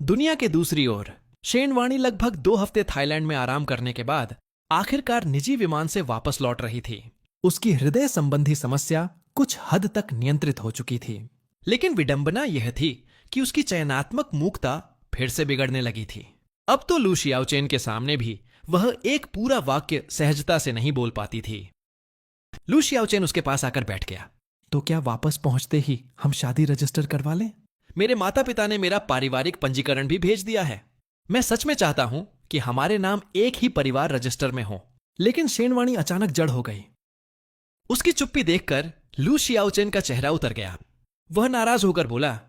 दुनिया के दूसरी ओर शेनवाणी लगभग 2 हफ्ते थाईलैंड में आराम करने के बाद आखिरकार निजी विमान से वापस लौट रही थी। उसकी हृदय संबंधी समस्या कुछ हद तक नियंत्रित हो चुकी थी, लेकिन विडंबना यह थी कि उसकी चयनात्मक मूकता फिर से बिगड़ने लगी थी। अब तो लू शियाओचेन के सामने भी वह एक पूरा वाक्य सहजता से नहीं बोल पाती थी। लू शियाओचेन उसके पास आकर बैठ गया। तो क्या वापस पहुंचते ही हम शादी रजिस्टर करवा लें? मेरे माता पिता ने मेरा पारिवारिक पंजीकरण भी भेज दिया है। मैं सच में चाहता हूं कि हमारे नाम एक ही परिवार रजिस्टर में हो। लेकिन शेनवाणी अचानक जड़ हो गई। उसकी चुप्पी देखकर लू शियाओचेन का चेहरा उतर गया। वह नाराज होकर बोला,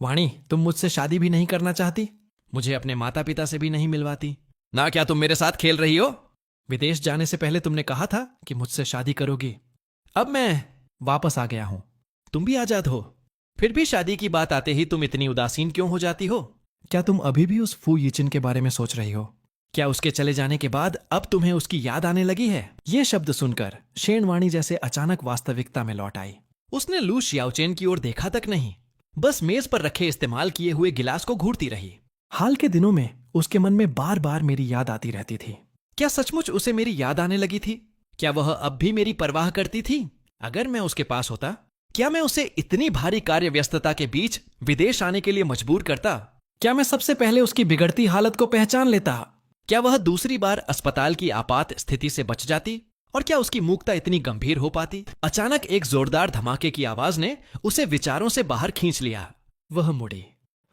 वाणी, तुम मुझसे शादी भी नहीं करना चाहती? मुझे अपने माता पिता से भी नहीं मिलवाती ना? क्या तुम मेरे साथ खेल रही हो? विदेश जाने से पहले तुमने कहा था कि मुझसे शादी करोगी। अब मैं वापस आ गया हूं। तुम भी आजाद हो। फिर भी शादी की बात आते ही तुम इतनी उदासीन क्यों हो जाती हो? क्या तुम अभी भी उस फू यीचिन के बारे में सोच रही हो? क्या उसके चले जाने के बाद अब तुम्हें उसकी याद आने लगी है? ये शब्द सुनकर शेनवाणी जैसे अचानक वास्तविकता में लौट आई। उसने लू शियाओचेन की ओर देखा तक नहीं, बस मेज पर रखे इस्तेमाल किए हुए गिलास को घूरती रही। हाल के दिनों में उसके मन में बार बार मेरी याद आती रहती थी। क्या सचमुच उसे मेरी याद आने लगी थी? क्या वह अब भी मेरी परवाह करती थी? अगर मैं उसके पास होता, क्या मैं उसे इतनी भारी कार्य व्यस्तता के बीच विदेश आने के लिए मजबूर करता? क्या मैं सबसे पहले उसकी बिगड़ती हालत को पहचान लेता? क्या वह दूसरी बार अस्पताल की आपात स्थिति से बच जाती? और क्या उसकी मूकता इतनी गंभीर हो पाती? अचानक एक जोरदार धमाके की आवाज ने उसे विचारों से बाहर खींच लिया। वह मुड़ी।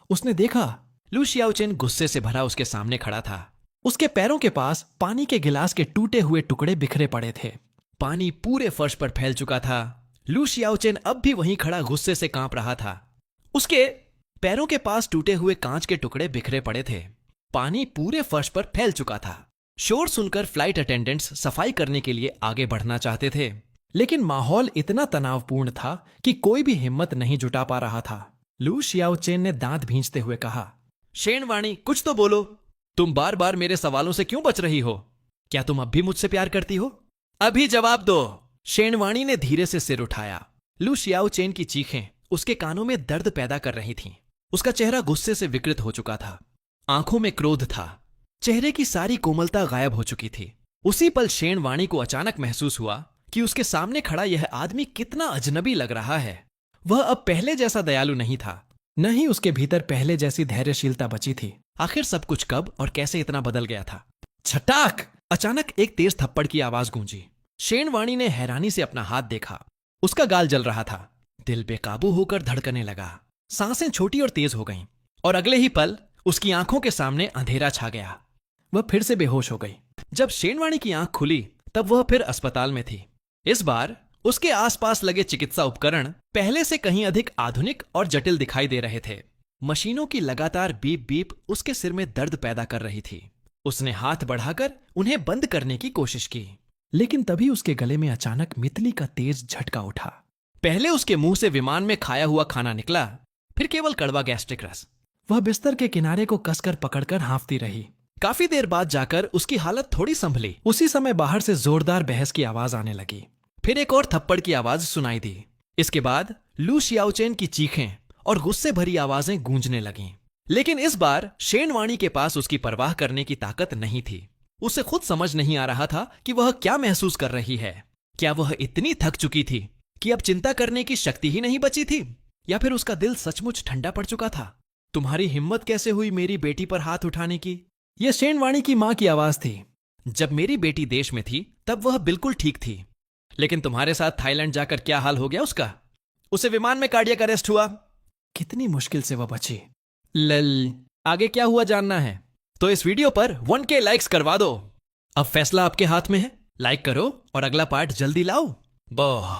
उसने देखा लू शियाओचेन गुस्से से भरा उसके सामने खड़ा था। उसके पैरों के पास पानी के गिलास के टूटे हुए टुकड़े बिखरे पड़े थे। पानी पूरे फर्श पर फैल चुका था। लू शियाओचेन अब भी वहीं खड़ा गुस्से से कांप रहा था। उसके पैरों के पास टूटे हुए कांच के टुकड़े बिखरे पड़े थे। पानी पूरे फर्श पर फैल चुका था। शोर सुनकर फ्लाइट अटेंडेंट्स सफाई करने के लिए आगे बढ़ना चाहते थे, लेकिन माहौल इतना तनावपूर्ण था कि कोई भी हिम्मत नहीं जुटा पा रहा था। लू शियाओचेन ने दांत भींचते हुए कहा, शेनवाणी, कुछ तो बोलो। तुम बार बार मेरे सवालों से क्यों बच रही हो? क्या तुम अब भी मुझसे प्यार करती हो? अभी जवाब दो। शेनवाणी ने धीरे से सिर उठाया। लू शियाओचेन की चीखें उसके कानों में दर्द पैदा कर रही थीं। उसका चेहरा गुस्से से विकृत हो चुका था। आंखों में क्रोध था। चेहरे की सारी कोमलता गायब हो चुकी थी। उसी पल शेनवाणी को अचानक महसूस हुआ कि उसके सामने खड़ा यह आदमी कितना अजनबी लग रहा है। वह अब पहले जैसा दयालु नहीं था, न ही उसके भीतर पहले जैसी धैर्यशीलता बची थी। आखिर सब कुछ कब और कैसे इतना बदल गया था? छटाक! अचानक एक तेज थप्पड़ की आवाज गूंजी। शेनवाणी ने हैरानी से अपना हाथ देखा। उसका गाल जल रहा था। दिल बेकाबू होकर धड़कने लगा। सांसें छोटी और तेज हो गईं, और अगले ही पल उसकी आंखों के सामने अंधेरा छा गया। वह फिर से बेहोश हो गई। जब शेनवाणी की आंख खुली तब वह फिर अस्पताल में थी। इस बार उसके आसपास लगे चिकित्सा उपकरण पहले से कहीं अधिक आधुनिक और जटिल दिखाई दे रहे थे। मशीनों की लगातार बीप बीप उसके सिर में दर्द पैदा कर रही थी। उसने हाथ बढ़ाकर उन्हें बंद करने की कोशिश की, लेकिन तभी उसके गले में अचानक मितली का तेज झटका उठा। पहले उसके मुंह से विमान में खाया हुआ खाना निकला, फिर केवल कड़वा गैस्ट्रिक रस। वह बिस्तर के किनारे को कसकर पकड़कर हाँफती रही। काफी देर बाद जाकर उसकी हालत थोड़ी संभली। उसी समय बाहर से जोरदार बहस की आवाज आने लगी। फिर एक और थप्पड़ की आवाज सुनाई दी। इसके बाद लू शियाओचेन की चीखें और गुस्से भरी आवाजें गूंजने लगीं। लेकिन इस बार शेनवाणी के पास उसकी परवाह करने की ताकत नहीं थी। उसे खुद समझ नहीं आ रहा था कि वह क्या महसूस कर रही है। क्या वह इतनी थक चुकी थी कि अब चिंता करने की शक्ति ही नहीं बची थी, या फिर उसका दिल सचमुच ठंडा पड़ चुका था? तुम्हारी हिम्मत कैसे हुई मेरी बेटी पर हाथ उठाने की? यह शेनवाणी की मां की आवाज थी। जब मेरी बेटी देश में थी तब वह बिल्कुल ठीक थी, लेकिन तुम्हारे साथ थाईलैंड जाकर क्या हाल हो गया उसका? उसे विमान में कार्डियक अरेस्ट हुआ। कितनी मुश्किल से वह बची। लल, आगे क्या हुआ जानना है तो इस वीडियो पर 1K लाइक्स करवा दो। अब फैसला आपके हाथ में है। लाइक करो और अगला पार्ट जल्दी लाओ। बॉ